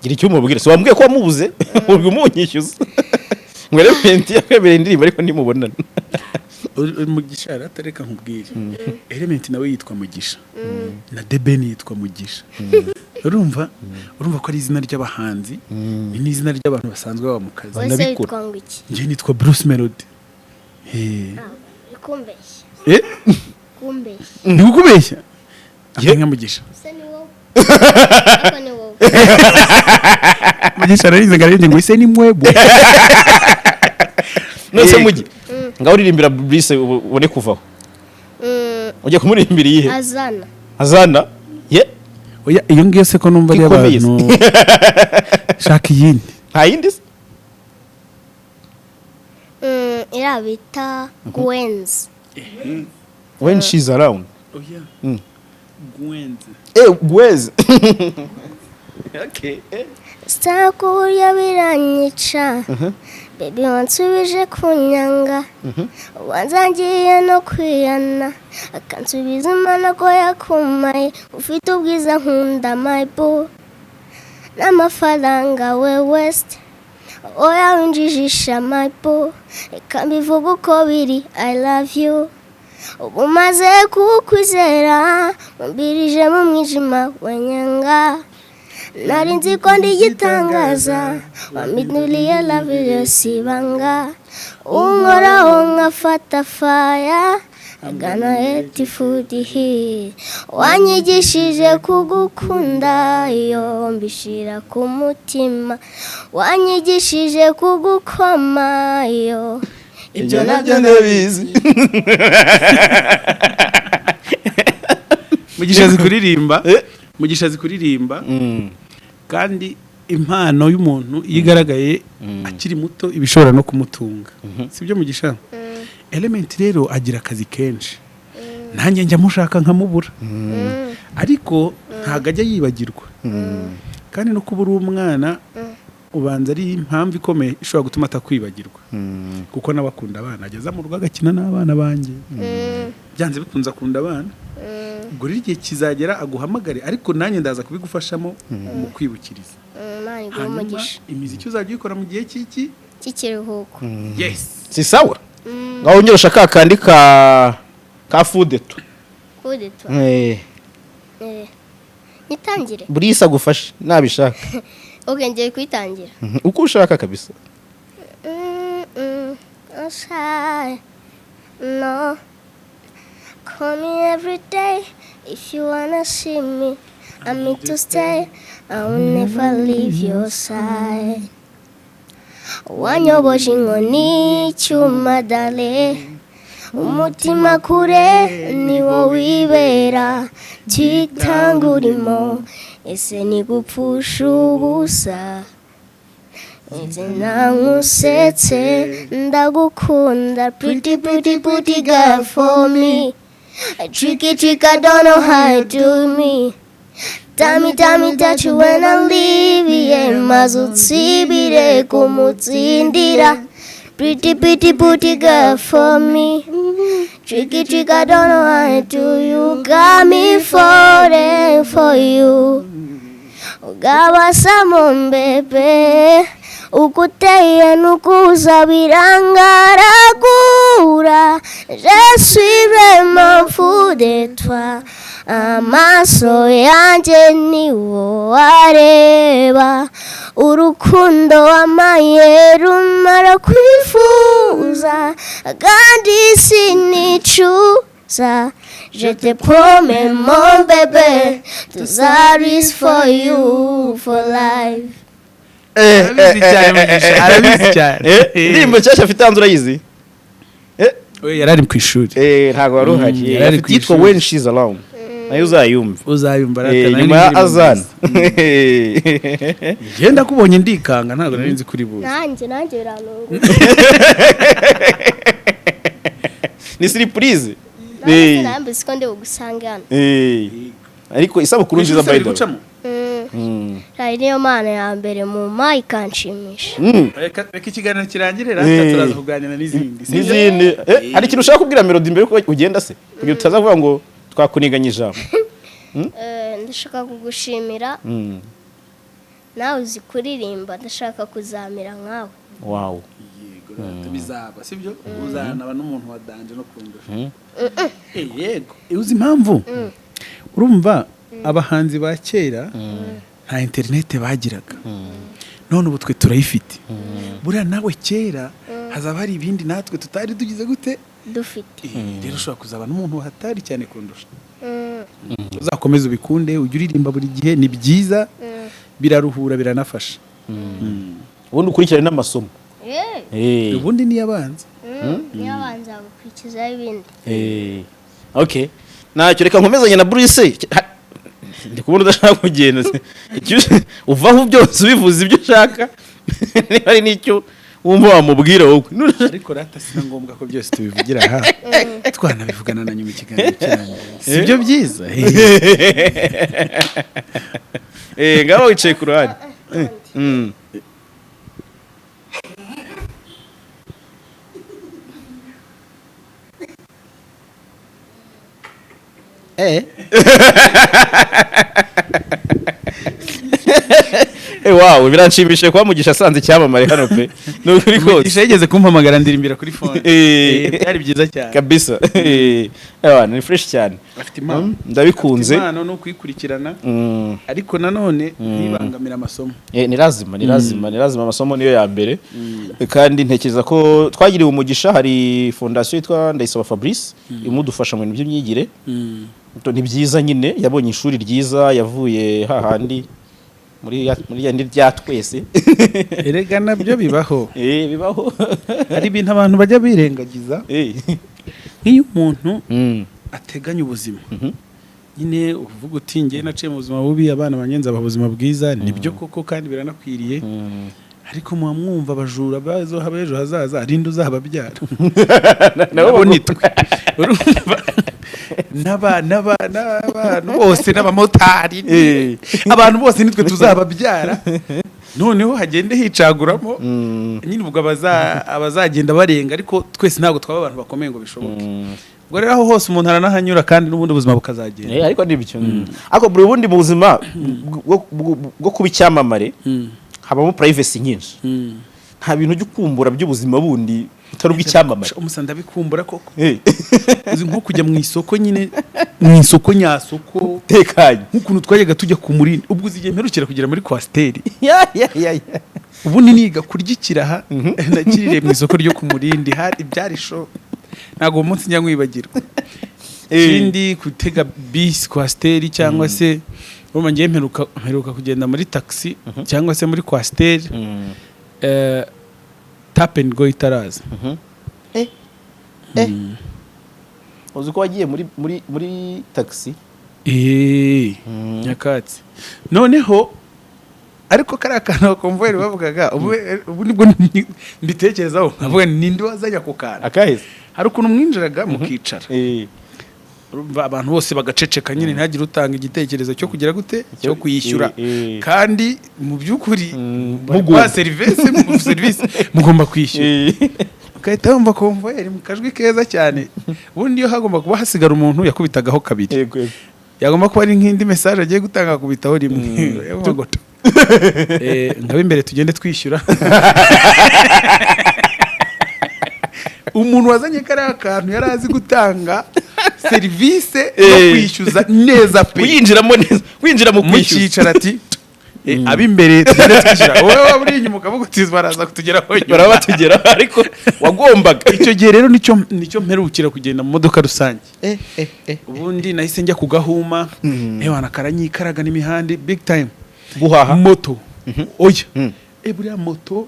S3: gira icyo umubwira so wambwiye ko wamubuze ubwo umunyishyuza ngo Element yakwemereye indirimbo ariko ndimubonana
S2: Mugisha aratareka nkubwire Element nawe yitwa Mugisha na Deben yitwa Mugisha urumva ko ari izina ry'abahanzi ni izina ry'abantu basanzwe baba mu kazi
S1: nabikora
S2: nje nitwa Bruce Melody
S1: kumbeshya
S2: ndikubeshya nka Mugisha Mugisha rarize ngarenze ngo ise ni mwebwe
S3: nose mugi ngaho uririmbira Bruce ubone kuvaho ujye kumuririmbira iyihe azana
S2: oya iyo ngiyo se ko numva ari abantu shaka iyindi
S3: nta yindi se
S1: irabita Gwen's
S3: when she's around
S2: Gwen's
S3: okay
S1: Stakuya biranyica baby wansubije kunyanga wanzangiye no kwiyana akansubiza imana ko yakumaye ufite ubwiza nkunda my boo n'amafaranga we west oya winjijisha my boo reka mbivuga uko biri I love you ubu maze kukwizera mumbirije mu mwijima wenyanga nari nzi ko ndi igitangaza wamiduriye love sibanga unkoraho nkafata faya agana heti fudi hi wanyigishije kugukunda iyo mbishira ku mutima wanyigishije kugukoma iyo
S3: ibyo nabyo ndabizi.
S2: mugisha azi kuririmba kandi impano y'umuntu iyo igaragaye akiri muto ibishobora no kumutunga sibyo mugisha element rero agira akazi kenshi nanjye njya mushaka nkamubura ariko ntago ajya yibagirwa kandi no kuba uri umwana ubanza ari impamvu ikomeye ishobora gutuma atakwibagirwa kuko n'abakunda abana ageza mu rugo agakina n'abana banjye byanze bikunze akunda abana ubwo rero igihe kizagera aguhamagare ariko nanjye ndaza kubigufashamo mu kwibukiriza hanyuma imiziki uzajya uyikora mu gihe
S1: cy'ikiruhuko
S2: yes
S3: si sawa ngaho nyorosha kakandi ka fudeto
S1: nitangire
S3: burisa agufashe nabishaka
S1: ngiye kuyitangira
S3: uko ushaka kabisa.
S1: No, call me every day if you wanna see me. I'm meant to stay, I will never leave your side. Wanyoboje inkoni cyuma dale umutima kure ni wo wibera kitangurimo ese ni gupfusha ubusa izina nkusetse ndagukunda pretty girl for me a tricky trick I don't know how to do me tell me that you wanna leave yeah mazutsibire kumutsindira pretty girl for me tricky trick I don't know how to do you got me falling for you ugabasa mbebe ukuteye nukuza birangaragura je suis vraiment fou de toi amaso yanjye niwo areba urukundo wamaye rumara kwifuza kandi sinicuza je te promets mon bébé tout is for you for life.
S2: arabizi cyane
S3: indirimbo nshyashya afite hanze urayizi
S2: yari ari ku ishuri
S3: ntabwo wari uhari yitwa when she's around nayo uzayumva nyuma ya azana
S2: genda kubonye ndikanga ntabwo nari nzi kuri buze
S1: nanjye biranungu
S3: ni surprise
S1: nambe siko ndi bugusangana
S3: ariko isabukuru nziza by the way
S1: niyo mana ya mbere mu mayi kanshimisha
S2: reka ikiganiro kirangire rata turaza kuganira
S3: n'izindi hari ikintu ushaka kubwira Melodie mbere ko ugenda se kugira utaza kuvuga ngo twakuniganye ijambo
S1: ndashaka kugushimira nawe uzi kuririmba ndashaka kuzamira nkawe
S3: wow
S2: bizaba sibyo uzanaba n'umuntu wa danje no kundusha yego uzi impamvu urumva abahanzi ba kera nta internet bagiraga none ubu twe turayifite buriya nawe kera hazaba hari ibindi natwe tutari tugize gute
S1: dufite
S2: rero ushobora kuzaba n'umuntu hatari cyane kundusha uzakomeza ubikunde ujye uririmba buri gihe ni byiza biraruhura biranafasha
S3: ubundi ukurikirane n'amasomo
S2: ubundi niyo abanza
S1: gukurikizaho ibindi
S3: okay ntacyo reka nkomezanye na Bruce ndi kubona udashaka kugenda uvaho byose ubivuze ibyo ushaka niba ari n'icyo wumva wamubwira wowe
S2: ariko rata sina ngombwa ko byose tubivugira aha twanabivugana na nyuma ikiganiro cyanyu sibyo byiza
S3: ngaba wicaye ku ruhande wow biranshimishije kwa Mugisha asanze icyamamare hano pe n'ukuri kose
S2: Mugisha yigeze kumpamagara ndirimbira kuri phone byari byiza cyane
S3: kabisa ni fresh cyane
S2: afite impano
S3: ndabikunze
S2: impano no kwikurikirana ariko nanone nibangamira amasomo
S3: ni lazima amasomo niyo ya mbere kandi ntekereza ko twagiriwe umugisha hari fondation yitwa Ndayisaba Fabrice imudufasha mu bintu by'imyigire ni byiza nyine yabonye ishuri ryiza yavuye hahandi muri yandi rya twese
S2: erega nabyo bibaho
S3: bibaho
S2: hari ibintu abantu bajya birengagiza nk'iyo umuntu ateganya ubuzima nyine uvuga uti ngiye naciye mu buzima bubi abana banyenza ubuzima bwiza nibyo koko kandi biranakwiriye ariko muba mwumva abajura bazo habejo hazaza rinde uzababyara nabo nitwe urumva n'abantu bose n'abamotari abantu bose nitwe tuzababyara noneho hagende hicaguramo nyine ubwo abazagenda barenga ariko twese ntabwo twaba abantu bakomeye ngo bishoboke ubwo rero aho hose umuntu aranahanyura kandi n'ubundi buzima bukazagenda
S3: ariko nibyo ariko buri bundi mu buzima bwo kuba icyamamare habamo privacy nyinshi nta bintu byo kumbura by'ubuzima bundi utari ubw'icyamamare
S2: umusanda bikumbura koko uzi nko kujya mu isoko nyine mu isoko nyasoko
S3: tekanye
S2: nk'ukuntu twajyaga tujya ku Murindi ubwo uzigiye mperukira kugera muri kwasteri ubu niga kurya ikiraha nakirire mu isoko ryo ku Murindi hari byari show ntago umunsi njya nkwibagirwa ikindi gutega bus kwasteri cyangwa se ubu ngiye mperuka kugenda muri taxi cyangwa se muri kwasteri tap and go itaraza
S3: uzi ko wagiye muri taxi
S2: nyakatsi noneho ariko kariya kantu konvoyeri bavugaga ubu nibwo mbitekerezaho nkavuga ninde wazanye ako kantu
S3: akahise
S2: hari ukuntu mwinjiraga mukicara abantu bose bagaceceka nyine ntagire utanga igitekerezo cyo kugira gute cyo kuyishyura kandi mu by'ukuri mugwa service mugomba kwishyura ukahita wumva konvoyeri mu kajwi keza cyane ubundi iyo hagomba kuba hasigara umuntu yakubitagaho kabiri yagomba kuba ari nk'indi message agiye gutanga akubitaho rimwe ngabe imbere tugende twishyura umuntu wazanye kariya kantu yari azi gutanga serivisi no kwishyuza neza pe
S3: winjiramo neza winjira mu kwishyuza
S2: mukicara ati abimbere tugende twishyura wowe waba uri inyuma ukavuga uti baraza kutugeraho
S3: barabatugeraho ariko wagombaga
S2: icyo gihe rero nicyo mperukira kugenda mu modoka rusange ubundi nahise njya ku Gahuma ewana karanyikaraga n'imihanda big time
S3: guhaha
S2: moto oya buriya moto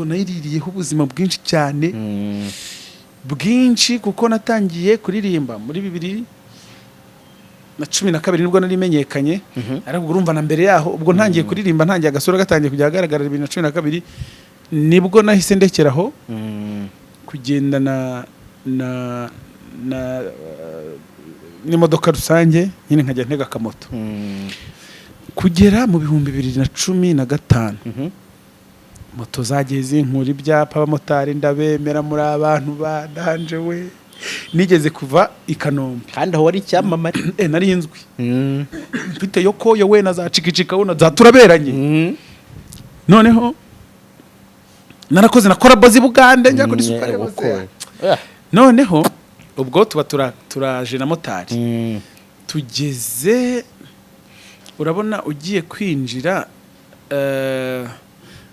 S2: nayiririyeho ubuzima bwinshi cyane bwinshi kuko natangiye kuririmba muri 2012 nibwo narimenyekanye ariko urumva na mbere yaho ubwo ntangiye kuririmba ntangiye agasura gatangiye kujya agaragara 2012 nibwo nahise ndekeraho kugenda n'imodoka rusange nyine nkajya ntega akamoto kugera mu 2015 moto zageze nkuri ibyapa abamotari ndabemera muri abantu badanje we nigeze kuva i Kanombe
S3: kandi aho wari icyamamare
S2: nari inzwi mfite yokoyo we nazacikicika wona zaturaberanye noneho narakoze na collabo z'Ibugande njya kuri super bose noneho ubwo tuba turaje na motari tugeze urabona ugiye kwinjira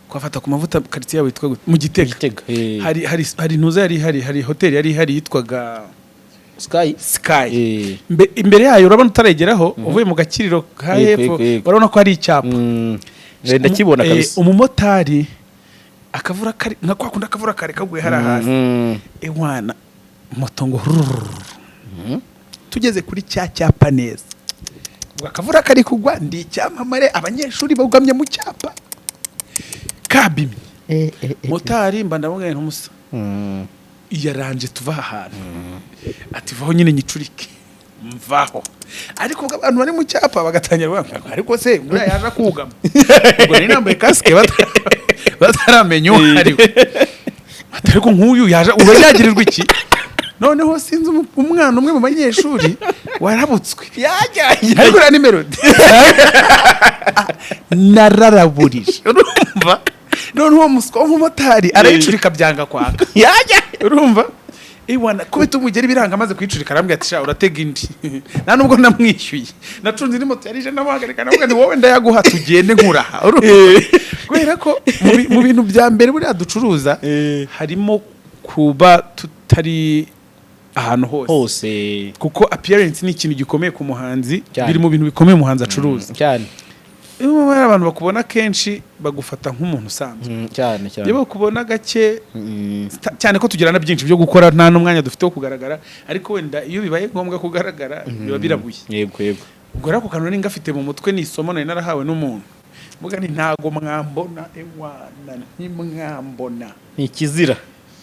S2: kwafata ku mavuta quartier yawe yitwa mu Gitega hari ntuza hari hotel yari yitwaga Sky imbere yayo urabona utaregeraho uvuye mu gakiriro ka hepfo urabona ko hari icyapa
S3: ndakibona kabisa
S2: umumotari akavura kari nka kwakunda akavura kare kaguye hari hasi ewana moto ngo tugeze kuri cyapa neza akavura kari kugwa ndi icyamamare abanyeshuri bagamye mu cyapa kabimye motari mba ndabonye ntumusa yaranje tuva ahantu ati vaho nyine nyicurike mvaho ariko abantu bari mu cyapa bagatangira banga ariko se ngura yaje kugama ubwo ni nambaye casque bataramenya ariko ariko nk'uyu yaje urayagirirwa iki noneho sinzi umwana umwe mu banyeshuri warabutswe
S3: yajyanye
S2: ariko ni Melodie nararaburije urumva none uwo muswa w'umumotari arayicurika byanga kwaka
S3: yajya
S2: urumva iwana kubita umugeri biranga amaze kwicurika arambwira ati sha uratega indi nta nubwo namwishyuye nacunze indi moto yarije namuhagarika navuga ni wowe ndayaguha tugende nkuraha kubera ko mu bintu bya mbere buriya ducuruza harimo kuba tutari ahantu hose kuko appearance ni ikintu gikomeye ku muhanzi biri mu bintu bikomeye umuhanzi acuruza
S3: cyane
S2: iyo abantu bakubona kenshi bagufata nk'umuntu usanzwe
S3: cyane
S2: iyo bakubona gake cyane ko tugirana byinshi byo gukora nta n'umwanya dufite wo kugaragara ariko wenda iyo bibaye ngombwa kugaragara biba birabuye
S3: yego
S2: ubwo rero ako kantu ninga afite mu mutwe ni isomo nari narahawe n'umuntu mvuga ni ntago mwambona ewana ntimwambona
S3: ni ikizira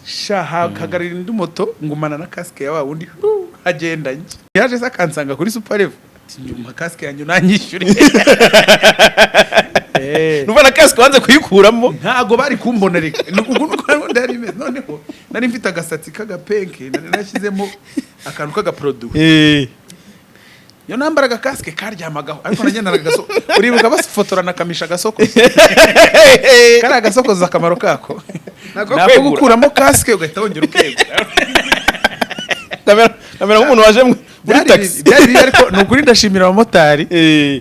S2: sha hagarira indi moto ngumana na kasike ya wa wundi agenda njye yaje se akansanga kuri Superlevel njuma kasike yanjye nanyishyure
S3: nubona kasike wanze kuyikuramo
S2: ntago bari kumbona reka nuko ndari meze noneho nari mfite agasatsi k'agapenke nari nashyizemo akantu k'agaproduit yo nambaraga kasike karyamagaho ariko nagendanaga gasoko uribuka basifotorana kamisha gasoko kari agasokoza akamaro kako nako gukuramo kasike ugahita wongera ukegura
S3: kamera nk'umuntu waje muri taxi
S2: byari ariko nukuri ndashimira abamotari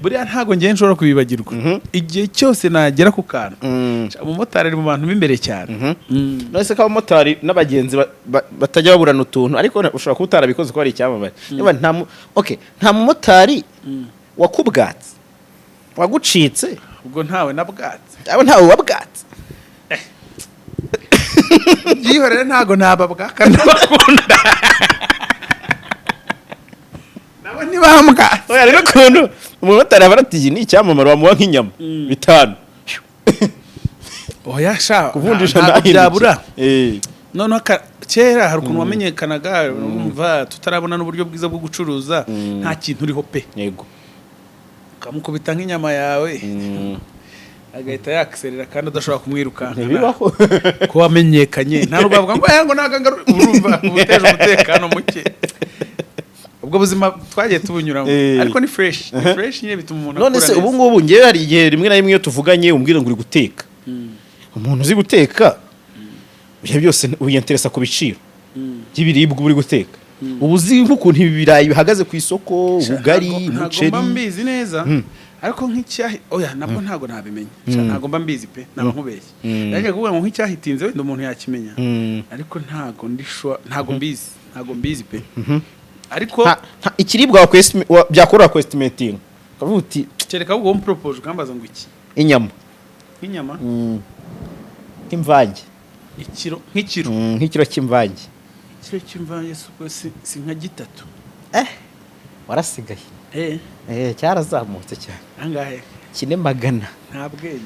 S2: buriya ntago ngiye nshobora kubibagirwa igihe cyose nagera ku kantu umumotari ari mu bantu b'imbere cyane
S3: nose ko abamotari n'abagenzi batajya baburana utuntu ariko ushobora kuba utarabikoze ko ari icyamamare nta mumotari wakubwatse wagucitse
S2: ubwo ntawe nabwatse
S3: ntawe wabwatse
S2: byihorere ntago nababwaka ndabakunda nabo ntibambwa
S3: oya rero kuntu umumotari abaratiye ni icyamamare wamuha nk'inyama 5
S2: oya sha
S3: kuvundisha
S2: byabura none kera hari ukuntu wamenyekanaga urumva tutarabona n'uburyo bwiza bwo gucuruza nta kintu uriho pe
S3: yego
S2: ukamukubita nk'inyama yawe agahita yakserera kandi udashobora kumwiruka
S3: ntibibaho
S2: ko wamenyekanye nta rubavuga ngo naganga urumva ubuteje umutekano muke ubwo buzima twagiye tubunyuramo ariko ni fresh nyine bituma umuntu akura
S3: none se ubu ngubu ngewe hari igihe rimwe na rimwe iyo tuvuganye umbwira ngo uri guteka umuntu uzi guteka ibyo byose uyenteresa ku biciro by'ibiribwa uri guteka ubu uzi nk'ukuntu ibi birayi bihagaze ku isoko ubugari umuceri
S2: ntabwo mbizi neza ariko nk'icyahi oya nabwo ntago nabimenya ntago mba mbizi pe naba nkubeshye yaje kuvuga ngo nk'icyahitinze wenda umuntu yakimenya ariko ntago mbizi pe ariko
S3: ikiribwa byakora estimating kavuga uti
S2: kereka ubwo propose ukambaza ngo iki
S3: inyama imvange nk'ikiro cy'imvange
S2: suko si nka 3
S3: warasigaye cyarazamutse cyane
S2: angahe
S3: 400
S2: nta bwenge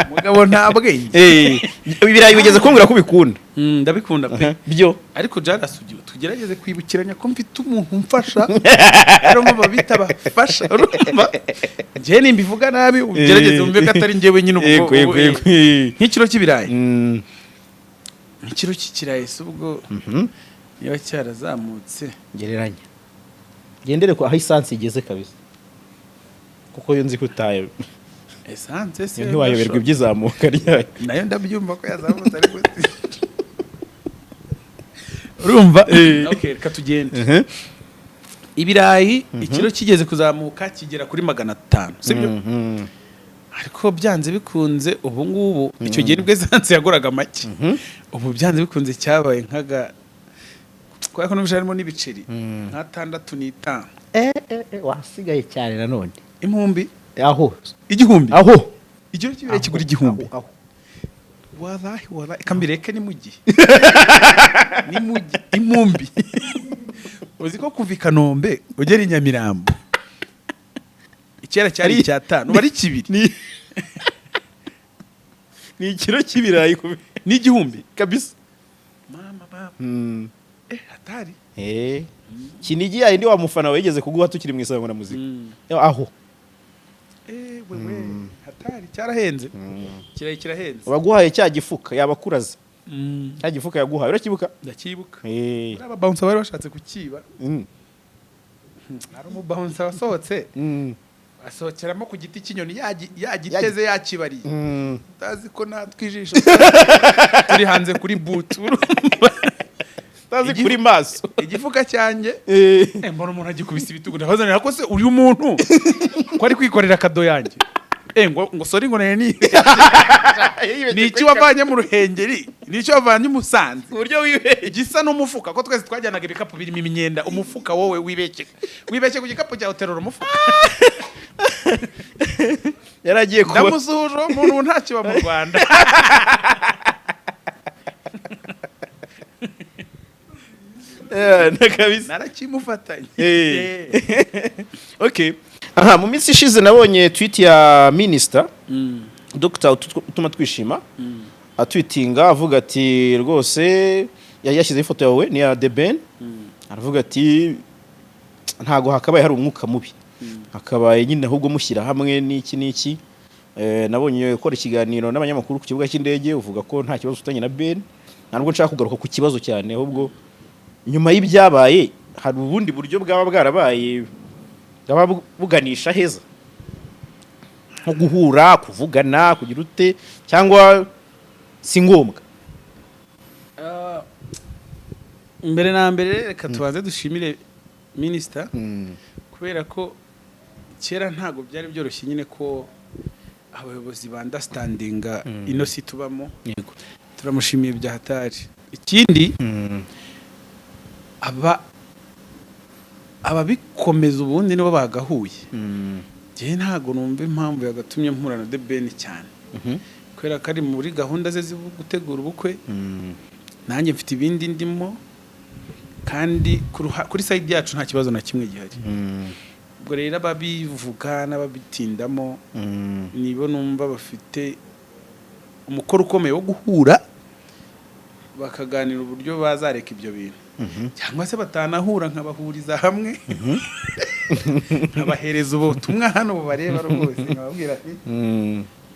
S2: mugabo nta bwenge
S3: ibirayi bigeze kumbwira ko bikunda
S2: ndabikunda pe
S3: byo
S2: ariko JALAS tugerageze kwibukiranya ko mfite umuntu umfasha rero mba bitabafasha urumva je nimbivuga nabi ugerageze umve ko atari njyewe nyine ubwo nk'ikiro cy'ibirayi nk'ikiro cy'ikirayi subwo niba cyarazamutse
S3: gereranya gendere ko aho isansi igeze kabisa kuko yo nzi kutaye
S2: essence se
S3: ntiwayoberwa ibyizamuka ryayo
S2: nayo ndabyumva ko yazamutse ariko urumva okay reka tugende ibirayi ikiro kigeze kuzamuka kigera kuri 500 sibyo ariko byanze bikunze ubu ngubu icyo gihe nibwo essence yagoraga make ubu byanze bikunze cyabaye nkaga kwa ko n'ubisharimo n'ibiceri nka 6
S3: wasigaye cyane nanone
S2: impumbi
S3: aho
S2: igihumbi
S3: aho
S2: igiro kibire kigura igihumbi wallahi kambireke ni mugi impumbi uzi ko kuva Kanombe ugera Nyamirambo icyera cyari cy5 bari kibiri
S3: ni ikiro cy'ibirayi
S2: ni igihumbi
S3: kabisa
S2: mama baba hatari
S3: kinigi yindi wa mufana wegeze kuguha tukiri mu isangwa na muzika aho
S2: wewe hatari cyarahenze kirahenze
S3: waguhaye cya gifuka yabakuraza cya gifuka yaguhaye urakibuka
S2: ndakibuka aba bouncer bari bashatse kukiba hari mu bouncer wasohotse asohokeramo ku giti cy'inyoni yagiteze yakibariye utazi ko natwe ijisho turi hanze kuri butu
S3: tazi kuri maso
S2: igifuka cyanjye mbona umuntu agikubise ibitugu ndabazanira ko se uyu muntu ko ari kwikorera kado yanjye ngo sorry ngo nene ni iki wavanye mu ruhengeri ni iki wavanye Musanze
S3: uburyo wibe
S2: gisa n'umufuka ko twese twajyanaga ibikapu birimo imyenda umufuka wowe wibeke ku gikapu cya hotel umufuka
S3: yaragiye kuba
S2: ndamusuhuje umuntu nta kiba mu Rwanda
S3: nakabisa
S2: narakimufatanye
S3: okay aha mu minsi ishize nabonye tweet ya minister Dr. utuma twishima atwitinga avuga ati rwose yashyize ifoto yawe ni ya The Ben aravuga ati ntago hakabaye hari umwuka mubi hakabaye nyine ahubwo mushyira hamwe n'iki nabonye ukora ikiganiro n'abanyamakuru ku kibuga cy'indege uvuga ko nta kibazo ufitanye na Ben ntabwo nshaka kugaruka ku kibazo cyane ahubwo nyuma y'ibyabaye hari ubundi buryo bwaba bwarabaye bwaba buganisha heza nko guhura kuvugana kugira ute cyangwa si ngombwa
S2: mbere na mbere reka tubanze dushimire minister kubera ko kera ntago byari byoroshye nyine ko abayobozi bandastandinga ino si tubamo turamushimiye bya hatari ikindi ababikomeza ubundi nibo bagahuye je ntago numva impamvu yagatumye mpura na The Ben cyane kubera ko ari muri gahunda ze zo gutegura ubukwe nanjye mfite ibindi ndimo kandi kuri side yacu nta kibazo na kimwe gihari ubwo rero ababivuga n'ababitindamo nibo numva bafite umukoro ukomeye wo guhura bakaganira uburyo bazareka ibyo bintu cyangwa se batanahura nkabahuriza hamwe nkabahereza ubutumwa hano bubareba rwose nkababwira ati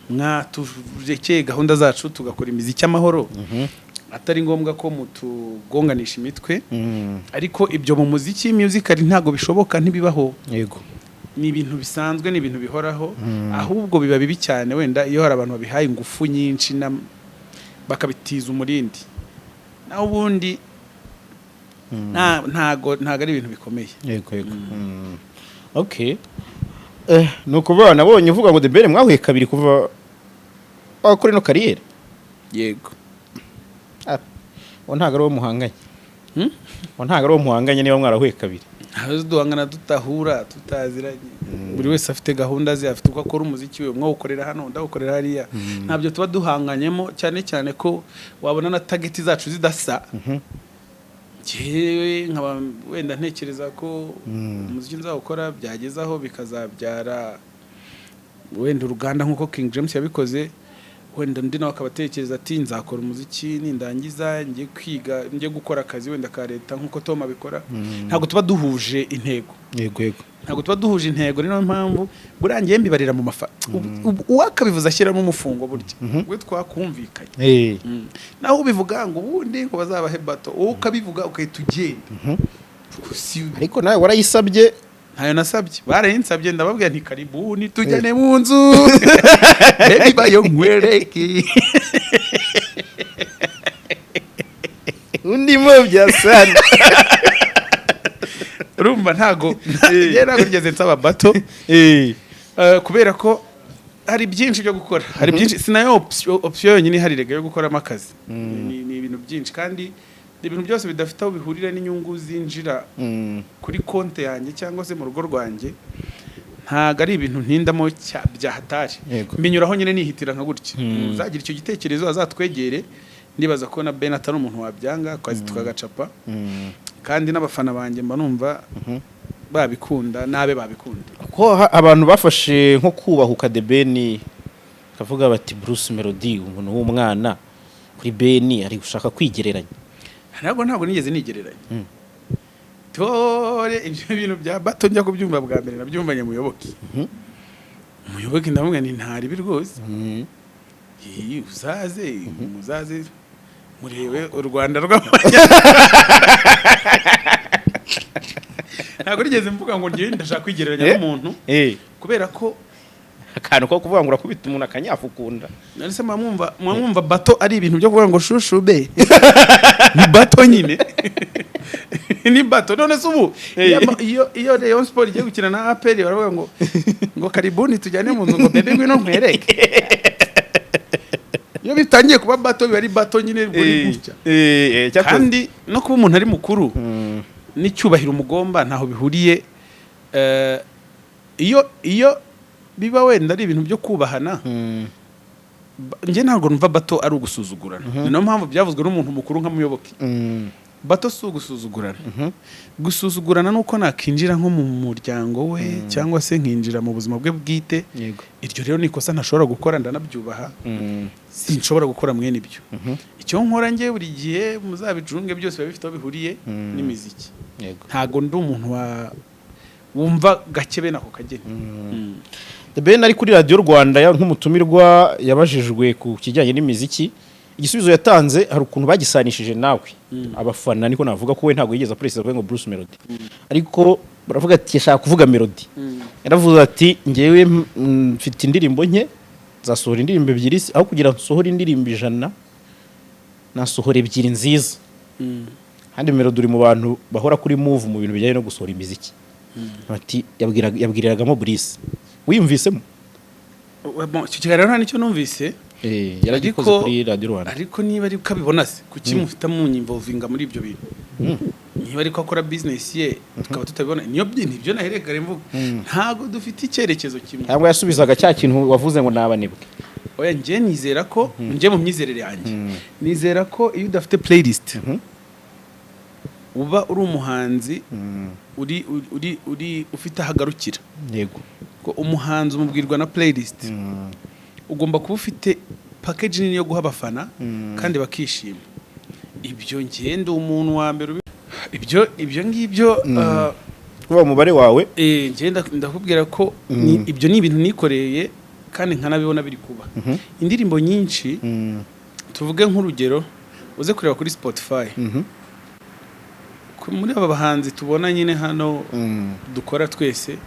S2: mwaturekeye gahunda zacu tugakora imiziki y'amahoro atari ngombwa ko mutugonganisha imitwe ariko ibyo mu muziki musical ntago bishoboka ntibibaho
S3: yego
S2: ni ibintu bisanzwe ni ibintu bihoraho ahubwo biba bibi cyane wenda iyo hari abantu babihaye ingufu nyinshi bakabitiza umurindi naho ubundi ntago ari ibintu bikomeye
S3: yego okay nuko bana nabonye uvuga ngo The Ben mwahuye kabiri kuva kuri no kariyeri
S2: yego
S3: ntago ari wo muhanganye ntago ari wo muhanganye niba mwarahuye kabiri
S2: aho duhangana tutahura tutaziranye buri wese afite gahunda ze afite uko akora umuziki we umwe ukorera hano ndawukorera hariya ntabyo tuba duhanganyemo cyane cyane ko wabona na target zacu zidasa jewe nkaba wenda ntekereza ko umuziki nzawukora byagezaho bikazabyara wenda uruganda nkuko King James yabikoze wenda ndi nawe akabatekereza ati nzakora umuziki nindangiza ngiye kwiga ngiye gukora akazi wenda ka leta nkuko Tom abikora ntago tuba duhuje intego
S3: yego
S2: ntago tuba duhuje intego niyo mpamvu burangiye mbibarira mu mafa uwakabivuza ashyiramo umufungo burya we twakumvikanye naho ubivuga ngo ubundi ngo bazabahe bato wowe ukabivuga ukahita ugenda
S3: ariko nawe warayisabye
S2: ntayo nasabye barayinsabye ndababwira nti karibuni tujyane mu nzu baby bayo nkwereke
S3: undi mo byasana
S2: urumva ntago ngeze nsaba bato kubera ko hari byinshi byo gukora hari byinshi sinayo option yonyine hari rega yo gukoramo akazi ni ibintu byinshi kandi ibintu byose bidafite aho bihurira n'inyungu zinjira kuri konte yanjye cyangwa se mu rugo rwanjye ntago ari ibintu ntindamo bya hatari mbinyuraho nyine nihitira nka gutya uzagira icyo gitekerezo azatwegere ndibaza ko na Ben atari umuntu wabyanga kwazi tukagacapa kandi n'abafana banjye mba numva babikunda nabe babikunda
S3: ko abantu bafashe nko kubahuka The Ben kavuga bati Bruce Melodie umuntu w'umwana kuri Ben ari gushaka kwigereranya
S2: ntabwo nigeze nigereranya tore ibyo bintu bya bato njya kubyumva bwa mbere nabyumvanye muyoboke umuyoboke ndamubwira ni ntari birwose muzaze murebe u Rwanda rw'abanya ntabwo rigeze mvuga ngo ngiye ndashaka kwigereranya n'umuntu kubera ko
S3: akantu ko kuvuga ngo urakubita umuntu akanyafukunda
S2: nase mwumva bato ari ibintu byo kuvuga ngo shushube ni bato nyine ni bato none se ubu iyo Rayon Sport igiye gukina na APR baravuga ngo karibuni tujyane mu nzu ngo bebe ngwino nkwereke iyo bitangiye kuba bato biba ari bato nyine buri gutya kandi no kuba umuntu ari mukuru n'icyubahiro umugomba ntaho bihuriye iyo biba wenda ari ibintu byo kubahana nje ntabwo numva bato ari ugusuzugurana niyo mpamvu byavuzwe n'umuntu mukuru nka muyoboke bato si ugusuzugurana gusuzugurana nuko nakinjira nko mu muryango we cyangwa se nkinjira mu buzima bwe bwite iryo rero nikosa ntashobora gukora ndanabyubaha sinshobora gukora mwene ibyo icyo nkora ngiye buri gihe muzabicunge byose biba bifite aho bihuriye n'imiziki ntago ndi umuntu wumva gake bene ako kageni
S3: Ben ari kuri Radio Rwanda nk'umutumirwa yabajijwe ku kijyanye n'imiziki igisubizo yatanze hari ukuntu bagisanishije nawe abafana niko navuga ko we ntago yigeze apresisa ngo Bruce Melody ariko baravuga ati yashaka kuvuga Melody yaravuze ati ngewe mfite indirimbo nke zasohora indirimbo ebyiri aho kugira nsohora indirimbo 100 nasohora ebyiri nziza kandi Melody uri mu bantu bahora kuri move mu bintu bijyanye no gusohora imiziki ati yabwiriragamo Bruce wiyumvisemo
S2: icyo kiganiro nta nicyo numvise
S3: yaragikoze kuri Radio Rwanda
S2: ariko niba ari ukabibona se kuki mufita mu involvinga muri ibyo bintu niba ari ko akora business ye tukaba tutabibona nibyo naherekare mvuga ntago dufite icyerekezo kimwe
S3: cyangwa yasubizaga cya kintu wavuze ngo nabanebwe
S2: oya nje nizera ko nje mu myizerere yanjye nizera ko iyo udafite playlist uba uri umuhanzi uri ufite ahagarukira
S3: yego
S2: ko umuhanzi umubwirwa na playlist ugomba kuba ufite package nini yo guha abafana kandi bakishima ibyo ngende umuntu wa mbere ibyo ngibyo
S3: kuba umubare wawe
S2: ngenda ndakubwira ko ibyo ni ibintu nikoreye kandi nkanabibona biri kuba indirimbo nyinshi tuvuge nk'urugero uze kureba kuri Spotify muri aba bahanzi tubona nyine hano dukora twese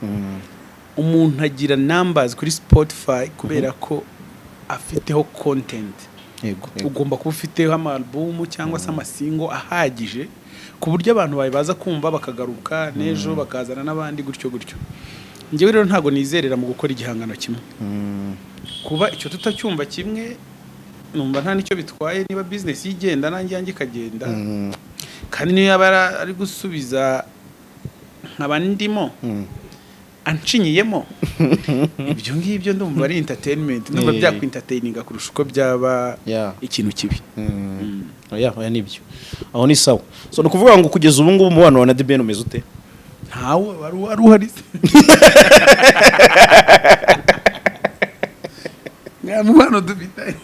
S2: umuntu agira numbers kuri Spotify kubera ko afiteho content ugomba kuba ufiteho ama-album cyangwa se amasingo ahagije ku buryo abantu baza kumva bakagaruka nejo bakazana n'abandi gutyo njyewe rero ntago nizerera mu gukora igihangano kimwe kuba icyo tutacyumva kimwe numva nta nicyo bitwaye niba business yigenda nanjye yanjye kagenda kandi niyo yaba ari gusubiza nk'abandimo ancinyiyemo ibyo ngibyo ndumva ari entertainment ndumva byakwintertaininga kurusha uko byaba ikintu kibi
S3: oya nibyo aho ni sawa so nukuvuga ngo kugeza ubu ngubu umubano wa The Ben umeze ute
S2: ntawe wari uhari mubano dufite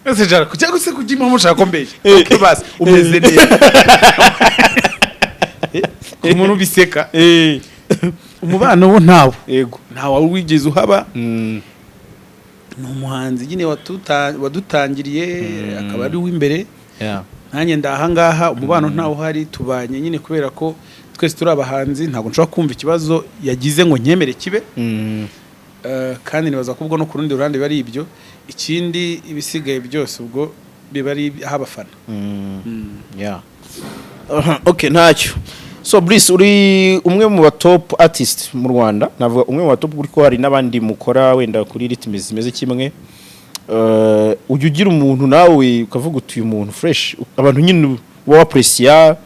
S2: ese jara kujya guse kujima mushaka kombeje okay basi umeze neza umuntu biseka umubano wo ntawo
S3: yego
S2: ntawo wigeze uhaba ni umuhanzi nyine wadutangiriye akaba ari w'imbere nanjye ndahangaha umubano ntawo hari tubanye nyine kubera ko twese turi abahanzi ntabwo nshobora kumva ikibazo yagize ngo nkemere kibe kandi nibaza ko ubwo no ku rundi ruhande bari ibyo ikindi ibisigaye byose ubwo biba ari abafana
S3: okay ntacyo so Brice uri umwe mu top artist mu Rwanda navuga umwe mu top kuko hari nabandi mukora wenda kuri ritme zimeze kimwe ujye ugira umuntu nawe ukavuga utuye umuntu fresh abantu nyine wa appreciate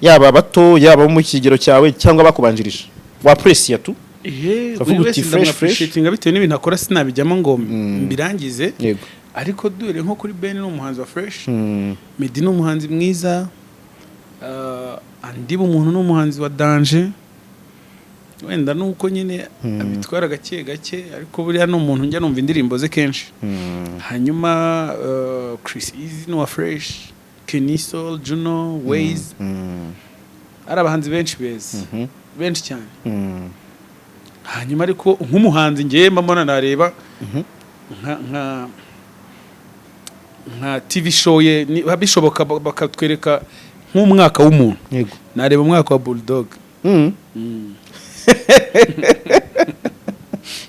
S3: yaba bato yaba mu kigero cyawe cyangwa bakubanjirije wa appreciate tu
S2: buri wese ndamappreciatinga bitewe n'ibintu akora sinabijyamo ngo mbirangize ariko dore nko kuri Ben n'umuhanzi wa fresh Medi n'umuhanzi mwiza andi umuntu n'umuhanzi wa danger wenda nuko nyine abitwara gake ariko buriya n'umuntu njya numva indirimbo ze kenshi hanyuma Chris Easy no wa fresh Keniso Juno Ways ari abahanzi benshi beza benshi cyane hanyuma ariko nk'umuhanzi ngiye mbona nareba nka TV show ye bishoboka bakatwereka nk'umwaka w'umuntu
S3: yego
S2: nareba umwaka wa bulldog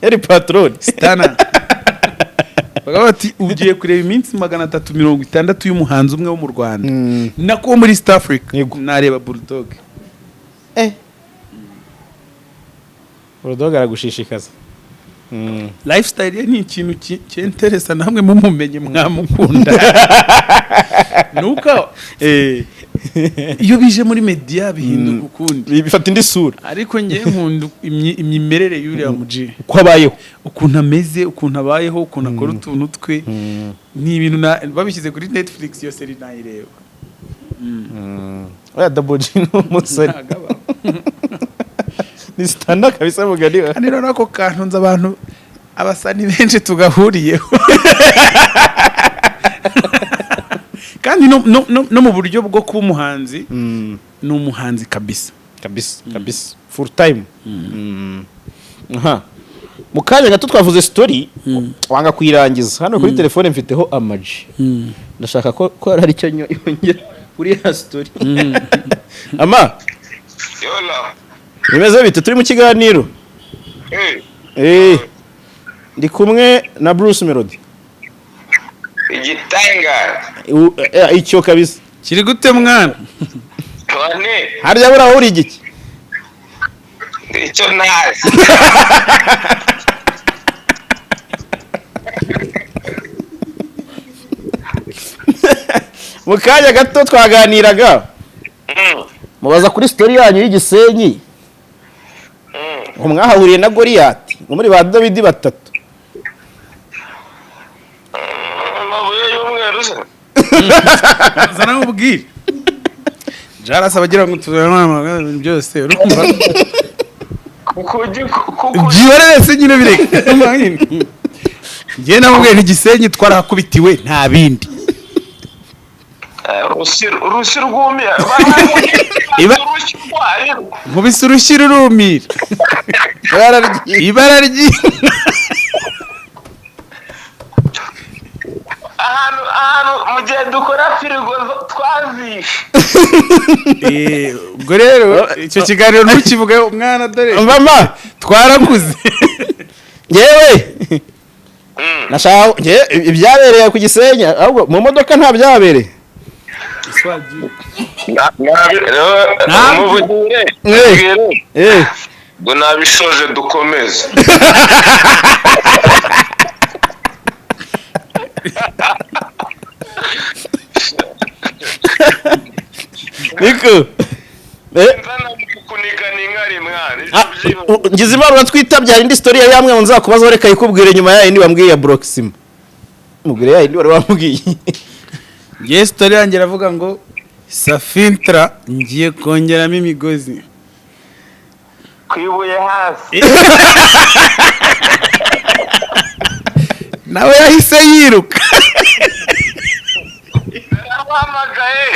S3: yari patron
S2: stana bagaba bati ugiye kureba iminsi 360 y'umuhanzi umwe wo mu Rwanda nako muri East Africa nareba bulldog
S3: bulldog aragushishikaza
S2: lifestyle ye ni ikintu cy'interesa namwe mumumenye mwamukunda nuko iyo bije muri media bihinduka ukundi
S3: bifata indi sura
S2: ariko ngiye nkunda imimerere y'uriya muji
S3: uko abayeho
S2: ukuntu ameze ukuntu abayeho ukuntu akora utuntu twe ni ibintu babishyize kuri Netflix yose ri nayireba
S3: oya double G n'umusore ni standard kabisa mugani wa
S2: kandi nako kantu nza abantu abasani benshi tugahuriyeho kandi no mu buryo bwo kuba umuhanzi ni umuhanzi kabisa
S3: full time aha mu kanya gato twavuze story wanga kuyirangiza hano kuri telefone mfiteho AMAG ndashaka ko hari icyo yongera kuri ya story ama
S4: yola
S3: nimeze bite turi mu kiganiro ndi kumwe na Bruce Melodie
S4: igitanga
S3: icyo kabisa
S2: kiri gute mwana
S4: wane
S3: harya bura uri igiki
S4: icyo nazi
S3: mu kanya gato twaganiraga mubaza kuri story yanyu y'Igisenyi mwahahuriye na Goliath muri ba David batatu
S4: amabuye y'umweru se
S2: zana ubwire JALAS abagira ngo tuzana byose urumva jibarese nyine bireke ngiye namubwiye ntigisenyi twarakubitiwe nta bindi
S4: urushyi rwumira
S2: nkubise urushyi rurumira ibara
S4: ahantu mu gihe dukora firigo twazishe
S2: ubwo rero icyo kiganiro ntukivuge umwana dore
S3: mama
S2: twarakuze
S3: yewe nashaka ibyabereye ku Gisenyi ahubwo mu modoka nta byabereye
S4: ngo nabishoje dukomeze
S3: niko
S4: kunikana inkari mwana
S3: ngize imana twitabye indi story ya yamwe nzakubaza reka ikubwire nyuma yayo ndi wambwiye Broxim mubwire yayo ndi wari wambwiye
S2: ngiye story yanjye ravuga ngo Safintra ngiye kongeramo imigozi
S4: kwibuye hasi
S2: nawe yahise yiruka
S4: naramamagaye